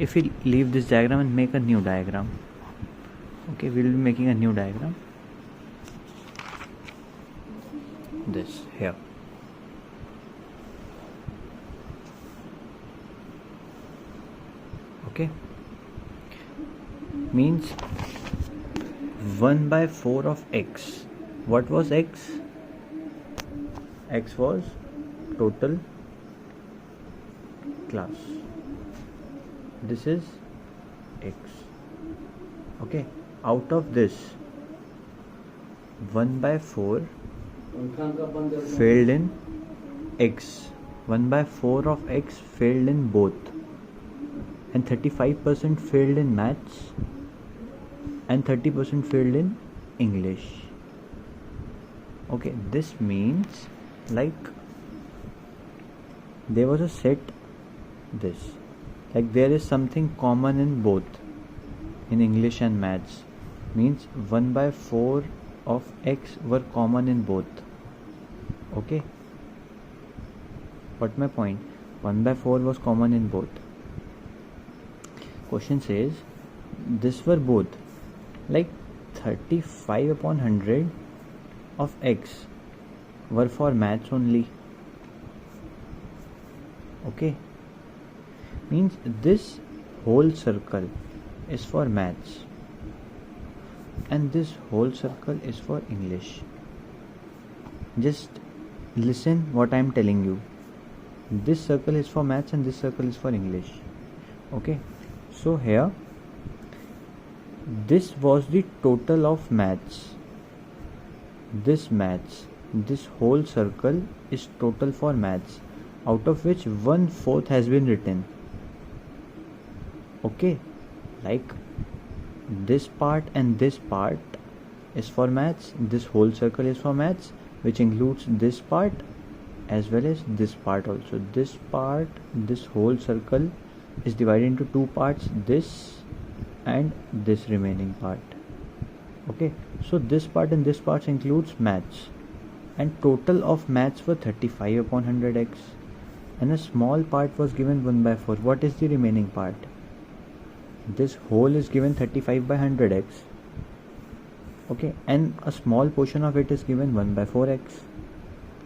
If we leave this diagram and make a new diagram, okay, we will be making a new diagram, this here. Okay, means 1/4 of X. What was X? X was total class. This is X. Okay, out of this 1/4 failed in X. 1/4 of X failed in both. and 35% failed in maths and 30% failed in English. Okay, this means like there was a set this, like there is something common in both, in English and maths, means 1 by 4 of x were common in both. Okay, what my point? 1 by 4 was common in both. Question says this were both, like 35 upon 100 of x were for maths only. Okay, means this whole circle is for maths and this whole circle is for English. Just listen what I am telling you. This circle is for maths and this circle is for English. Okay, so here this was the total of maths. This whole circle is total for maths, out of which 1/4 has been written. Okay, like this part and this part is for maths. This whole circle is for maths, which includes this part as well as this part also. This part, this whole circle is divided into two parts, this and this remaining part. Okay, so this part and this part includes maths, and total of maths were 35 upon 100x, and a small part was given 1 by 4. What is the remaining part? This whole is given 35 by 100x. Okay, and a small portion of it is given 1 by 4x.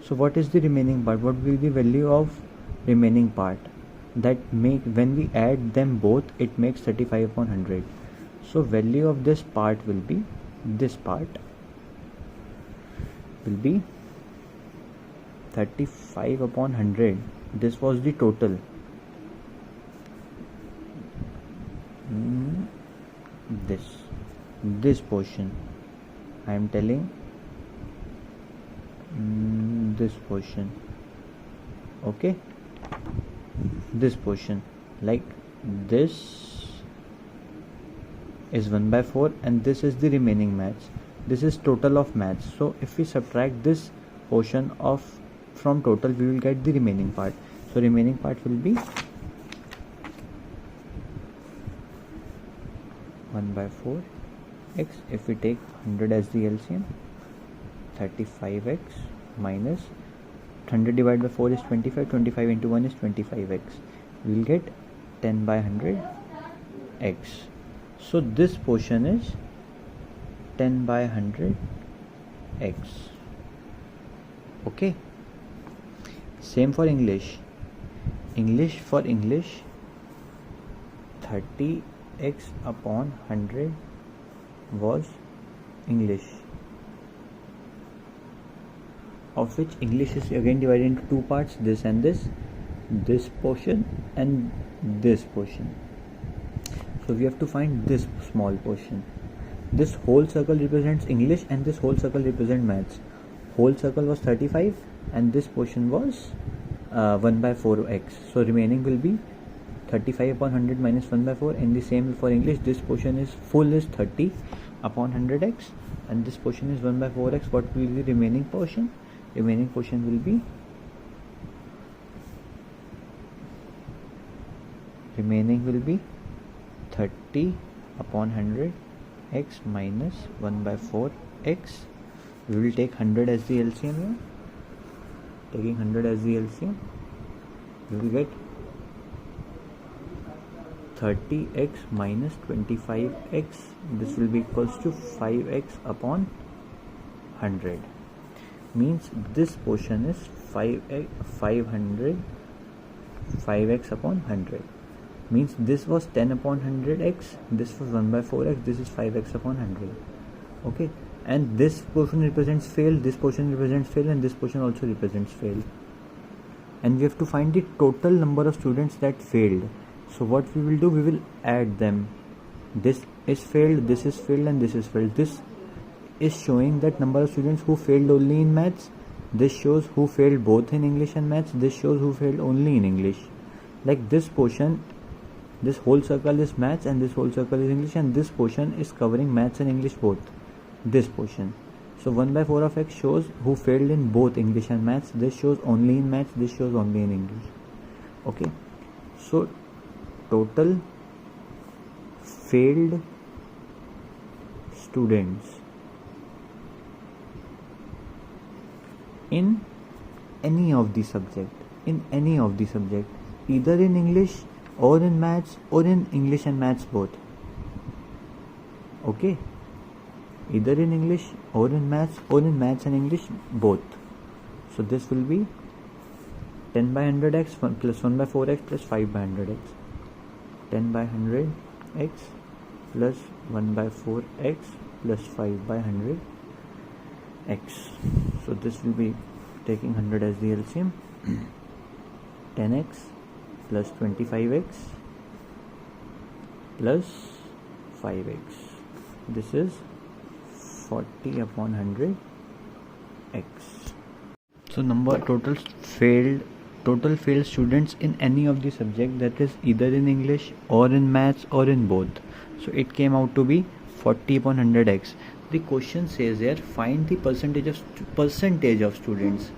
So what is the remaining part? What will be the value of remaining part? That when we add them both, it makes 35 upon 100. So value of this part will be, this part will be 35 upon 100. This was the total. This portion I am telling, this portion. Okay, this portion, like this is 1 by 4 and this is the remaining maths. This is total of maths. So if we subtract this portion from total, we will get the remaining part. So remaining part will be 1 by 4 x. If we take 100 as the LCM, 35x minus 100 divided by 4 is 25. 25 into 1 is 25x. We will get 10 by 100 x. So this portion is 10 by 100 x. Okay, same for English. For English 30x upon 100 was English, of which English is again divided into two parts, this and this portion and this portion. So we have to find this small portion. This whole circle represents English and this whole circle represents maths. Whole circle was 35 and this portion was 1 by 4x. So remaining will be 35 upon 100 minus 1 by 4. And the same for English, this portion is full is 30 upon 100x and this portion is 1 by 4x. What will be the remaining portion? Remaining portion will be 30 upon 100 x minus 1 by 4 x. We will take 100 as the LCM here. Taking 100 as the LCM, we will get 30x minus 25x. This will be equals to 5x upon 100. Means this portion is 5x upon 100. Means this was 10 upon 100x, this was 1 by 4x, this is 5x upon 100. Okay, and this portion represents fail, this portion represents fail, and this portion also represents fail. And we have to find the total number of students that failed. So what we will do, we will add them. This is failed, this is failed, and this is failed. This is showing that number of students who failed only in maths. This shows who failed both in English and maths. This shows who failed only in English. Like this portion This whole circle is maths and this whole circle is English, and this portion is covering maths and English both. This portion. So 1 by 4 of x shows who failed in both English and maths. This shows only in maths, this shows only in English. Okay. So total failed students in any of the subject, either in English or in maths or in English and maths both. Okay, either in English or in maths or in maths and English both. So this will be 10 by 100x plus 1 by 4x plus 5 by 100x. 10 by 100x plus 1 by 4x plus 5 by 100x. So this will be taking 100 as the LCM. 10x plus 25x plus 5x. This is 40 upon 100x. So number total failed students in any of the subject, that is either in English or in maths or in both. So it came out to be 40 upon 100x. The question says here, find the percentage of students.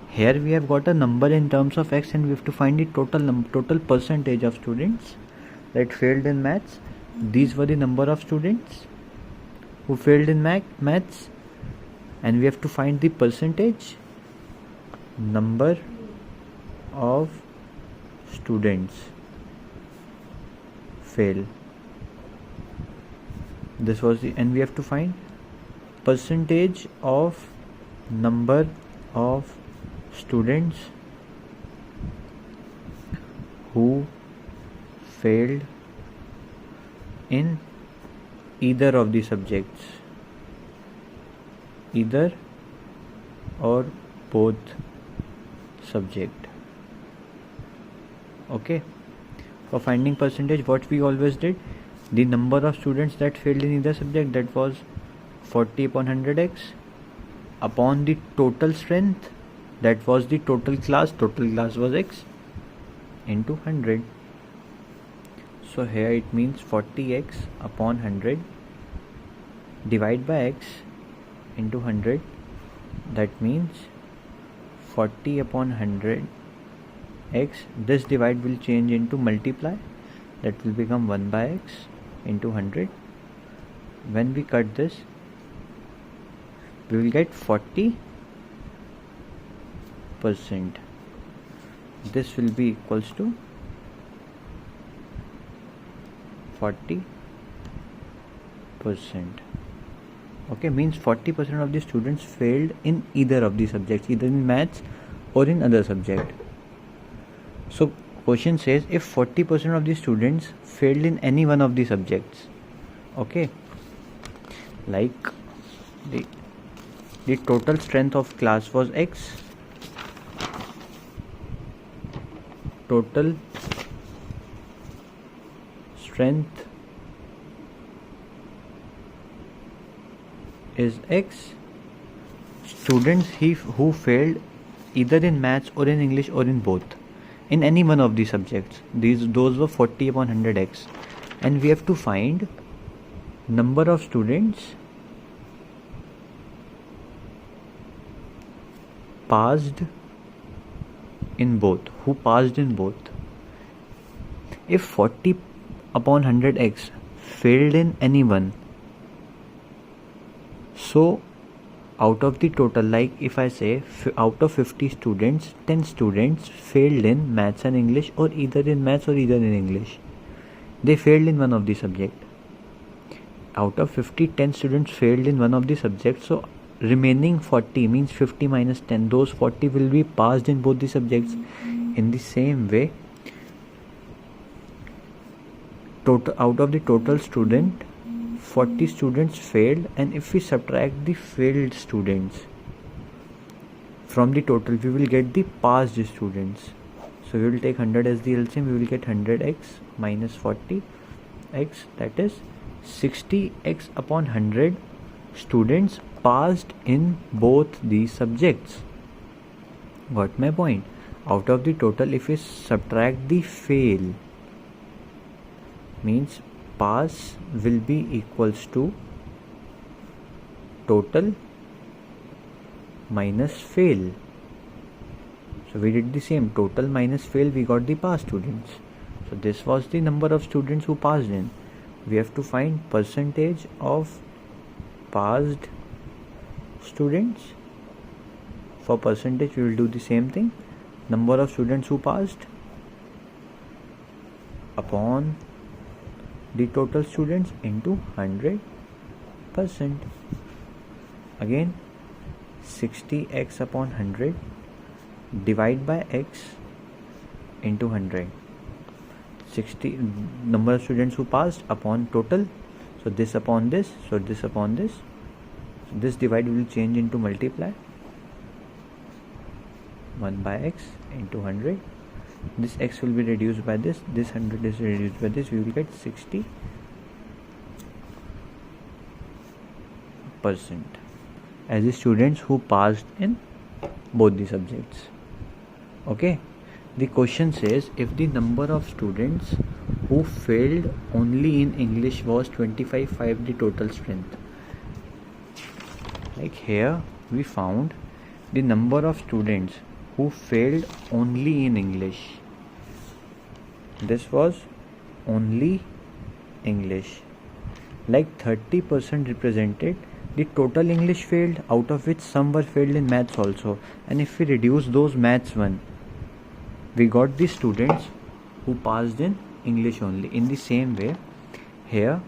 Here we have got a number in terms of x and we have to find the total percentage of students that failed in maths. These were the number of students who failed in maths, and we have to find the percentage number of students fail. This was the, and we have to find percentage of number of students who failed in either of the subjects, either or both subject. Okay, for finding percentage, what we always did, the number of students that failed in either subject, that was 40 upon 100x upon the total strength, that was the total class was x, into 100. So here it means 40x upon 100 divide by x into 100, that means 40 upon 100 x. This divide will change into multiply, that will become 1 by x into 100. When we cut this, we will get 40%. This will be equals to 40%. Okay, means 40% of the students failed in either of the subjects, either in maths or in other subject. So question says, if 40% of the students failed in any one of the subjects, okay, like the total strength of class was x, total strength is x, students who failed either in maths or in English or in both, in any one of the subjects, those were 40 upon 100x, and we have to find number of students passed in both, who passed in both. If 40 upon 100x failed in any one, so out of the total, like if I say out of 50 students, 10 students failed in maths and English, or either in maths or either in English, they failed in one of the subject. Out of 50, 10 students failed in one of the subjects, so remaining 40 means 50 minus 10, those 40 will be passed in both the subjects. In the same way, out of the total student, 40 students failed, and if we subtract the failed students from the total, we will get the passed students. So we will take 100 as the LCM, we will get 100x minus 40x, that is 60x upon 100 students passed in both these subjects. Got my point? Out of the total, if we subtract the fail means pass will be equals to total minus fail. So we did the same, total minus fail, we got the pass students. So this was the number of students who passed in. We have to find percentage of passed students. For percentage we will do the same thing, number of students who passed upon the total students into 100%. Again 60x upon 100 divide by x into 100. 60 number of students who passed upon total, so this upon this, so this upon this, so this divide will change into multiply, 1 by x into 100. This x will be reduced by this 100 is reduced by this, we will get 60% as the students who passed in both the subjects. Okay, the question says if the number of students who failed only in English was 25, the total strength. Like here we found the number of students who failed only in English. This was only English. Like 30% represented the total English failed, out of which some were failed in maths also. And if we reduce those maths one, we got the students who passed in English only. In the same way, here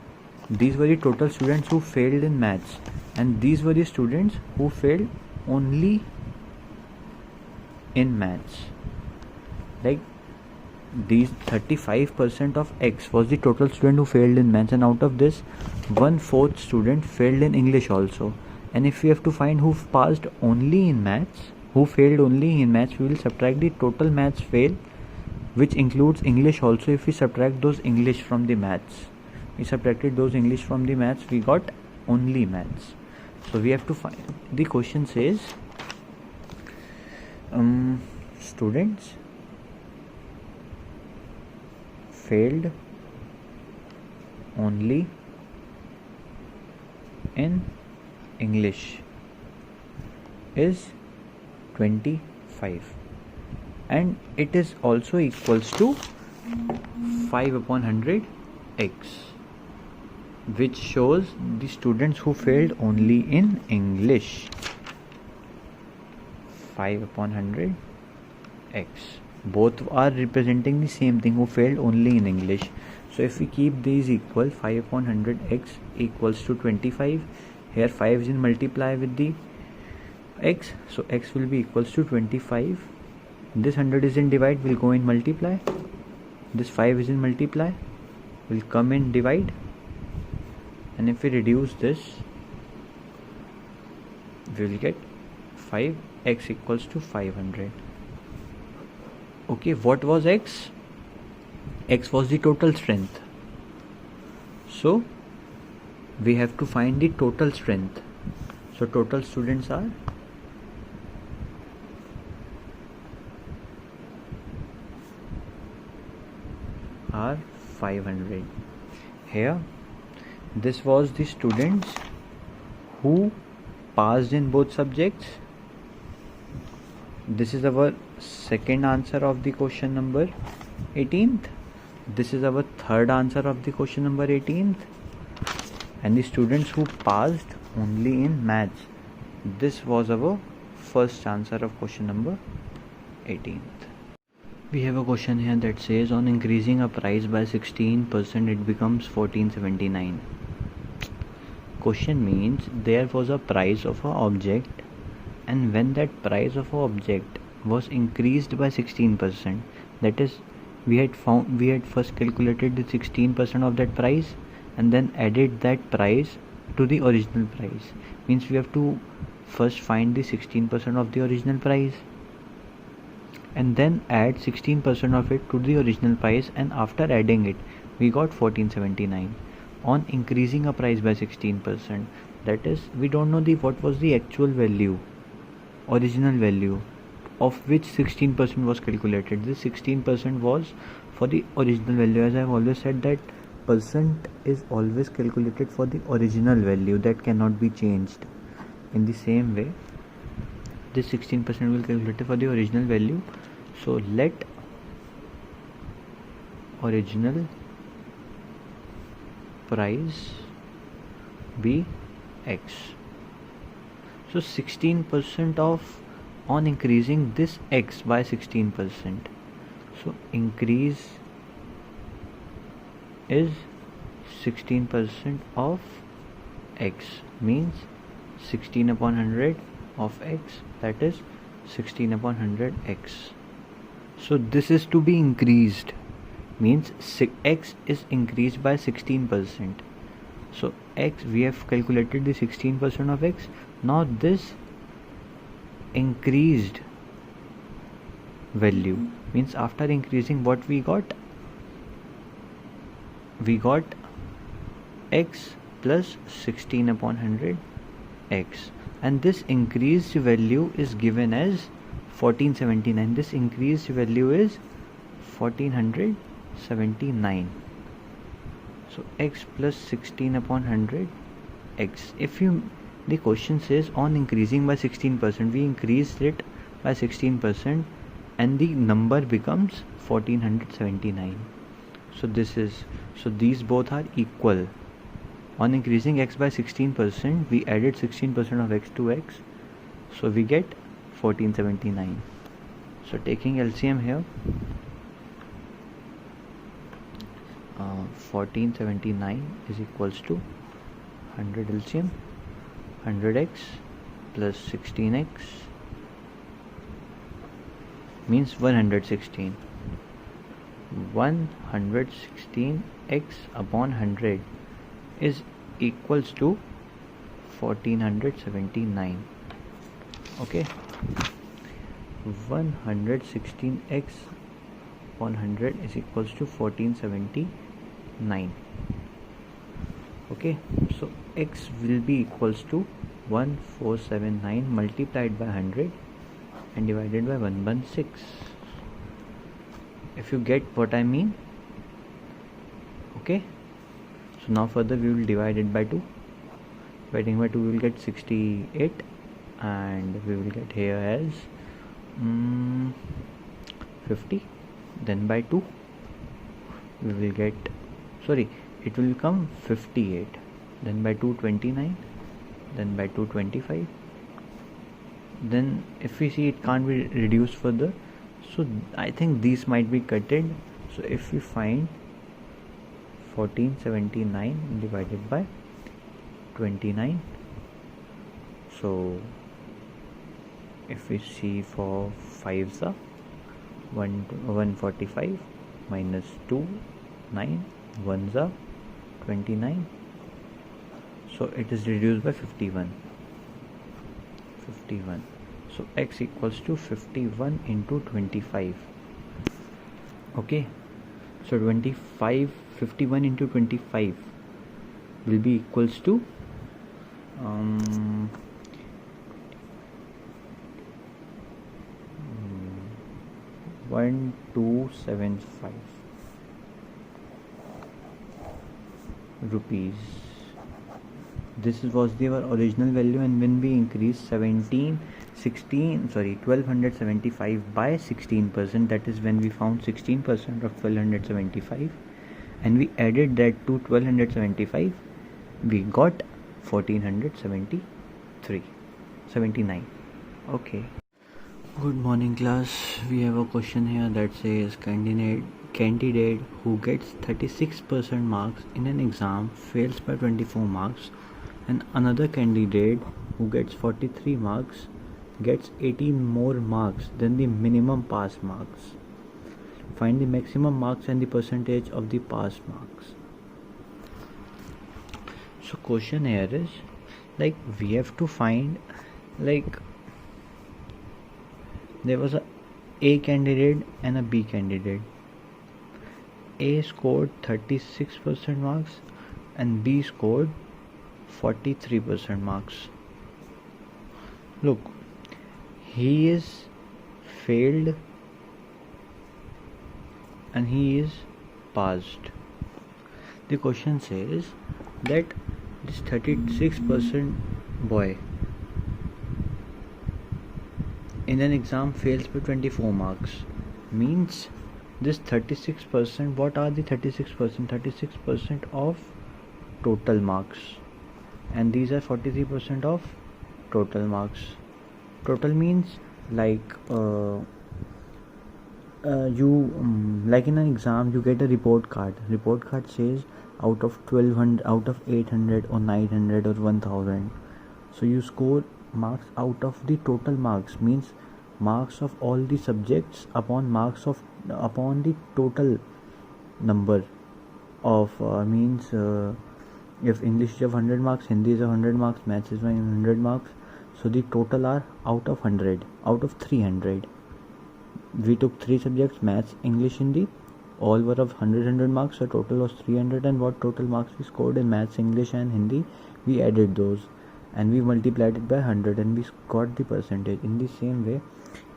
these were the total students who failed in maths, and these were the students who failed only in maths. Like these 35% of x was the total student who failed in maths, and out of this 1/4 student failed in English also. And if we have to find who passed only in maths, who failed only in maths, we will subtract the total maths fail, which includes English also. If we subtract those English from the maths, we subtracted those English from the maths, we got only maths. So we have to find, the question says students failed only in English is 25, and it is also equals to 5 upon 100 x, which shows the students who failed only in English. 5 upon 100 x, both are representing the same thing, who failed only in English. So if we keep these equal, 5 upon 100 x equals to 25. Here 5 is in multiply with the x, so x will be equals to 25. This 100 is in divide, will go in multiply. This 5 is in multiply, will come in divide. And if we reduce this, we will get 5x equals to 500. Okay, what was x? X was the total strength. So we have to find the total strength. So total students are are 500. Here this was the students who passed in both subjects. This is our second answer of the question number 18th. This is our third answer of the question number 18th. And the students who passed only in maths, this was our first answer of question number 18th. We have a question here that says on increasing a price by 16% it becomes 1479. Question means there was a price of an object, and when that price of an object was increased by 16%, that is we had first calculated the 16% of that price and then added that price to the original price. Means we have to first find the 16% of the original price and then add 16% of it to the original price, and after adding it we got 1479 on increasing a price by 16%. That is, we don't know what was the actual value, original value of which 16% was calculated. This 16% was for the original value. As I have always said that percent is always calculated for the original value that cannot be changed. In the same way, this 16% will calculate for the original value. So let original price be X. So 16% of on increasing this X by 16%. So increase is 16% of X, means 16 upon 100 of X, that is 16 upon 100 X. So this is to be increased, means X is increased by 16%. So X, we have calculated the 16% of X. Now this increased value, means after increasing, what we got X plus 16 upon 100 X, and this increased value is given as 1479. This increased value is 1479. So X plus 16 upon 100 X. If the question says on increasing by 16%, we increased it by 16% and the number becomes 1479. So these both are equal. On increasing X by 16%, we added 16% of X to X, so we get 1479. So taking LCM here, 1479 is equals to 100 LCM, 100x plus 16x means 116. 116x upon 100 is equals to 1479. Okay, 116x upon 100 is equals to 1479. Okay, so x will be equals to 1479 multiplied by 100 and divided by 116. If you get what I mean. Okay, so now further we will divide it by 2. Dividing by 2 we will get 68 and we will get here as 50. Then by 2 we will get, sorry, it will come 58. Then by 2 29. Then by 2 25. Then if we see it can't be reduced further, so I think these might be cutted. So if we find 1479 divided by 29, so if we see for 5s are 145 minus 2 9, 1s are 29, so it is reduced by 51. So x equals to 51 into 25. Okay, so 51 into 25 will be equals to 1275 rupees. This was our original value, and when we increased 1275 by 16%, that is when we found 16% of 1275 and we added that to 1275, we got 1479. Okay, good morning class. We have a question here that says candidate who gets 36% marks in an exam fails by 24 marks, and another candidate who gets 43 marks gets 18 more marks than the minimum pass marks. Find the maximum marks and the percentage of the pass marks. So question here is, like, we have to find, like, there was a candidate and a B candidate. A scored 36% marks and B scored 43% marks. Look, he is failed and he is passed. The question says that this 36% boy in an exam fails by 24 marks. Means this 36%, what are the 36%? 36% of total marks, and these are 43% of total marks. Total means like like in an exam you get a report card. Report card says out of 1200, out of 800 or 900 or 1000. So you score marks out of the total marks, means marks of all the subjects upon the total number of if English is of 100 marks, Hindi is of 100 marks, Maths is 100 marks. So the total are out of 100, out of 300. We took 3 subjects, Maths, English, Hindi. All were of 100 marks, so total was 300. And what total marks we scored in Maths, English and Hindi, we added those and we multiplied it by 100 and we got the percentage. In the same way,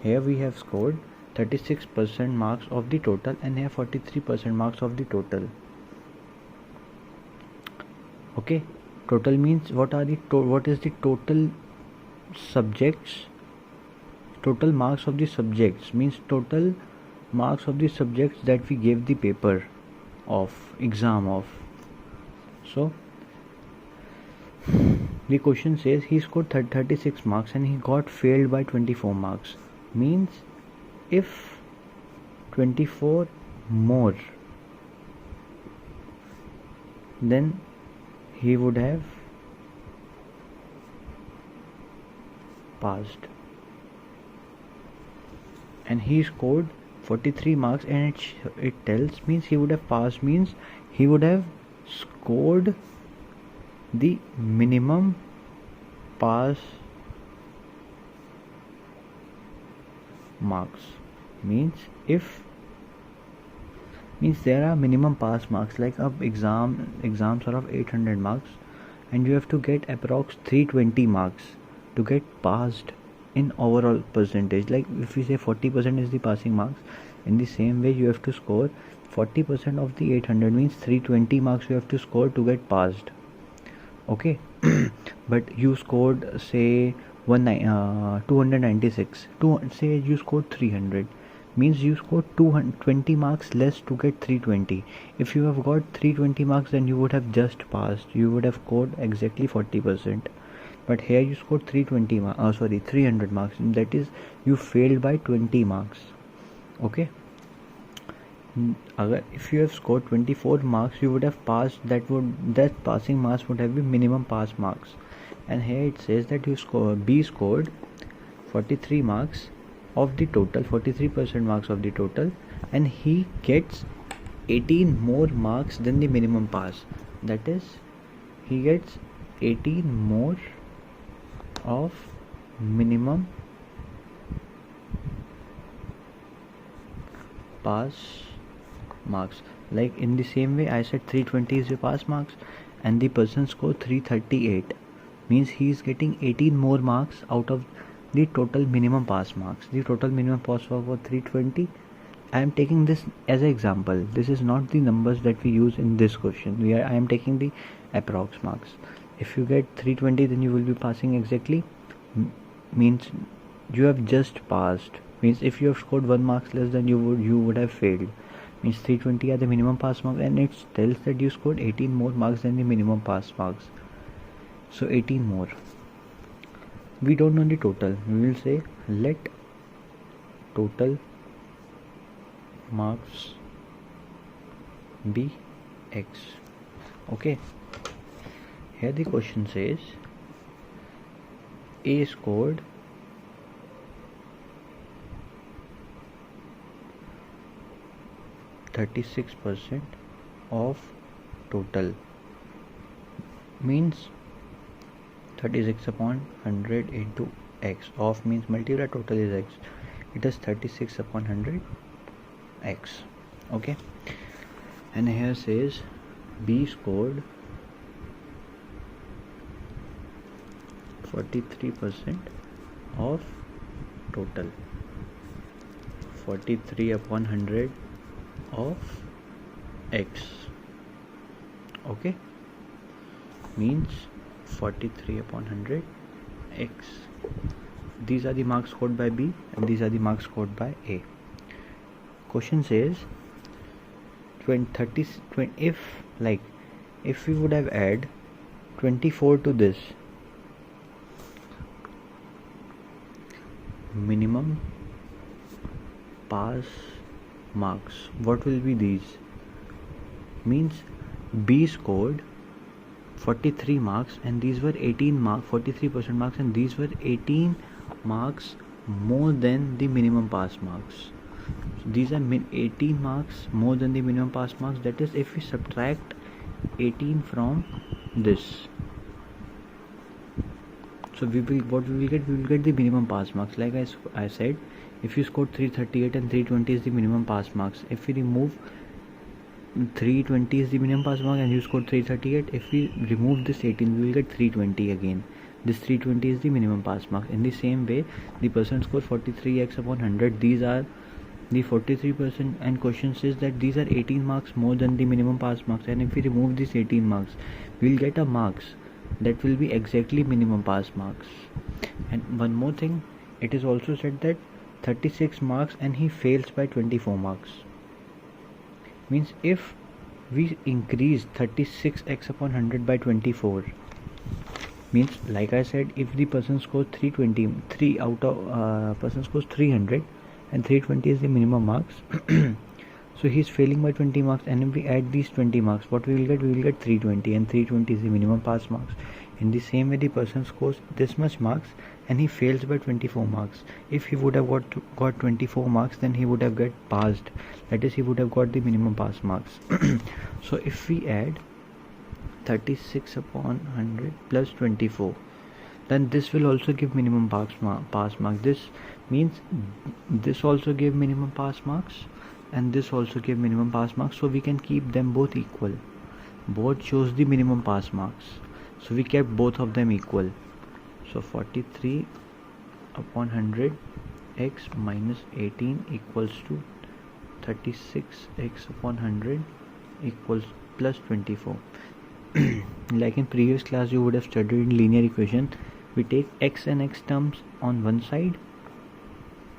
here we have scored 36% marks of the total and here 43% marks of the total. Okay, total means what is the total subjects, total marks of the subjects, means total marks of the subjects that we gave the paper of, exam of. So the question says he scored 36 marks and he got failed by 24 marks. Means if 24 more, then he would have passed, and he scored 43 marks, and it tells, means he would have passed means he would have scored the minimum pass marks. Means there are minimum pass marks, like exams are of 800 marks and you have to get approx 320 marks to get passed in overall percentage. Like if we say 40% is the passing marks, in the same way you have to score 40% of the 800, means 320 marks you have to score to get passed. Okay. But you scored say 296, say you scored 300, means you scored 220 marks less to get 320. If you have got 320 marks, then you would have just passed, you would have scored exactly 40%. But here you scored 300 marks, that is you failed by 20 marks. Okay. If you have scored 24 marks, you would have passed, that passing marks would have been minimum pass marks. And here it says that B scored 43 marks of the total, 43% marks of the total, and he gets 18 more marks than the minimum pass. That is, he gets 18 more of minimum pass marks. Like in the same way I said 320 is your pass marks and the person scored 338, means he is getting 18 more marks out of the total minimum pass marks. The total minimum pass mark was 320. I am taking this as an example. This is not the numbers that we use in this question. I am taking the approx marks. If you get 320, then you will be passing exactly, means you have just passed. Means if you have scored 1 marks less, then you would have failed. Means 320 are the minimum pass marks, and it tells that you scored 18 more marks than the minimum pass marks. So 18 more. We don't know the total. We will say let total marks be X. Okay. Here the question says A scored 36% of total, means 36 upon 100 into X. Of means multiply total is X. It is 36 upon 100 X. Okay. And here says B scored 43% of total, 43 upon 100 of X. Okay, means 43 upon 100 x. These are the marks scored by B and these are the marks scored by A. Question says 20, if we would have add 24 to this, minimum pass marks, what will be these? Means B scored 43 marks and these were 18 marks, 43% marks, and these were 18 marks more than the minimum pass marks. So these are 18 marks more than the minimum pass marks. That is, if we subtract 18 from this, so we will get the minimum pass marks. Like I said, if you scored 338 and 320 is the minimum pass marks. If we remove 320 is the minimum pass mark and you scored 338, if we remove this 18 we will get 320 again. This 320 is the minimum pass mark. In the same way, the person scored 43x upon 100. These are the 43%, and question says that these are 18 marks more than the minimum pass marks, and if we remove these 18 marks we will get a marks that will be exactly minimum pass marks. And one more thing, it is also said that 36 marks and he fails by 24 marks. Means if we increase 36x upon 100 by 24, means like I said, if the person scores 320, person scores 300 and 320 is the minimum marks so he is failing by 20 marks, and if we add these 20 marks, what we will get? We will get 320, and 320 is the minimum pass marks. In the same way, the person scores this much marks and he fails by 24 marks. If he would have got 24 marks, then he would have got passed. That is, he would have got the minimum pass marks. So if we add 36 upon 100 plus 24, then this will also give minimum pass marks. This means this also gave minimum pass marks and this also gave minimum pass marks, so we can keep them both equal. Both shows the minimum pass marks, so we kept both of them equal. So 43 upon 100 x minus 18 equals to 36x upon 100 equals plus 24. Like in previous class you would have studied in linear equation, we take x and x terms on one side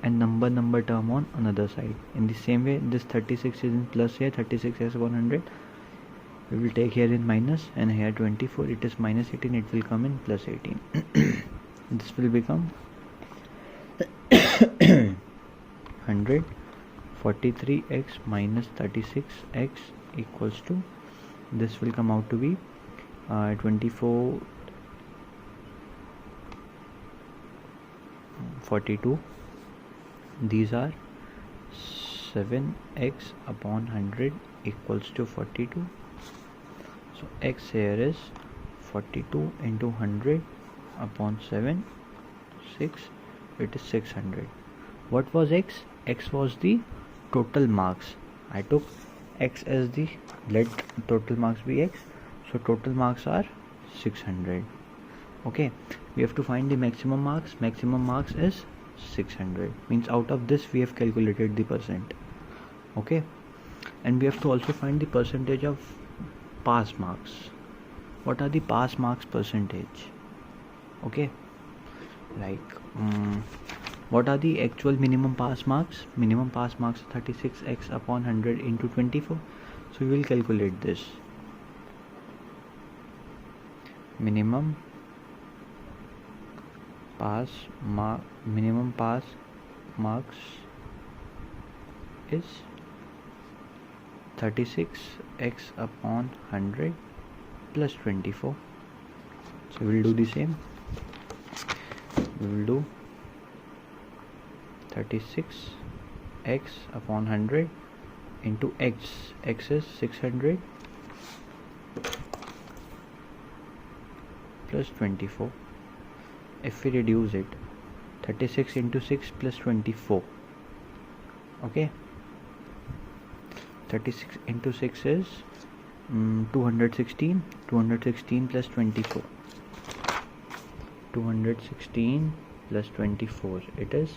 and number term on another side. In the same way, this 36 is in plus here, 36x upon 100 we will take here in minus, and here 24, it is minus 18, it will come in plus 18. This will become 100 43x minus 36x equals to, this will come out to be 24 42. These are 7x upon 100 equals to 42. So x here is 42 into 100 upon 7, 6, it is 600. What was x? X was the total marks. I took x as the, let total marks be x, so total marks are 600. Okay, we have to find the maximum marks. Maximum marks is 600, means out of this we have calculated the percent. Okay, and we have to also find the percentage of pass marks. What are the pass marks percentage? Okay, like what are the actual minimum pass marks? Minimum pass marks 36x upon 100 into 24. So we will calculate this. Minimum pass marks is 36x upon 100 plus 24. So we will do the same. We will do 36x upon 100 into x. X is 600 plus 24. If we reduce it, 36 into 6 plus 24. Okay, 36 into 6 is 216. 216 plus 24. 216 plus 24. It is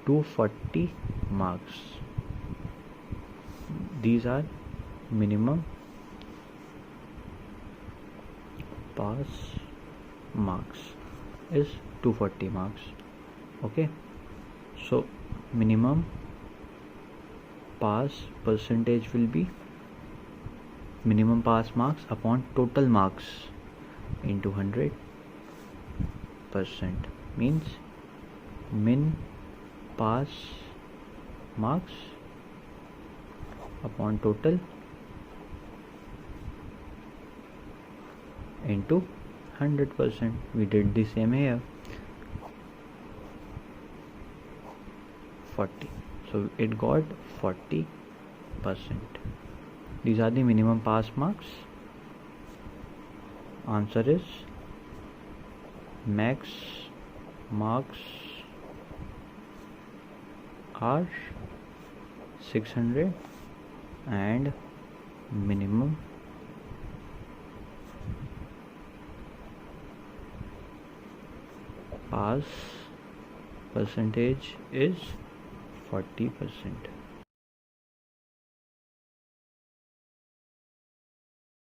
240 marks. These are minimum pass marks is 240 marks. Okay, so minimum pass percentage will be minimum pass marks upon total marks into 100%, means min pass marks upon total into 100%. We did the same here. 40, so it got 40%. These are the minimum pass marks. Answer is max marks are 600 and minimum pass percentage is 40%.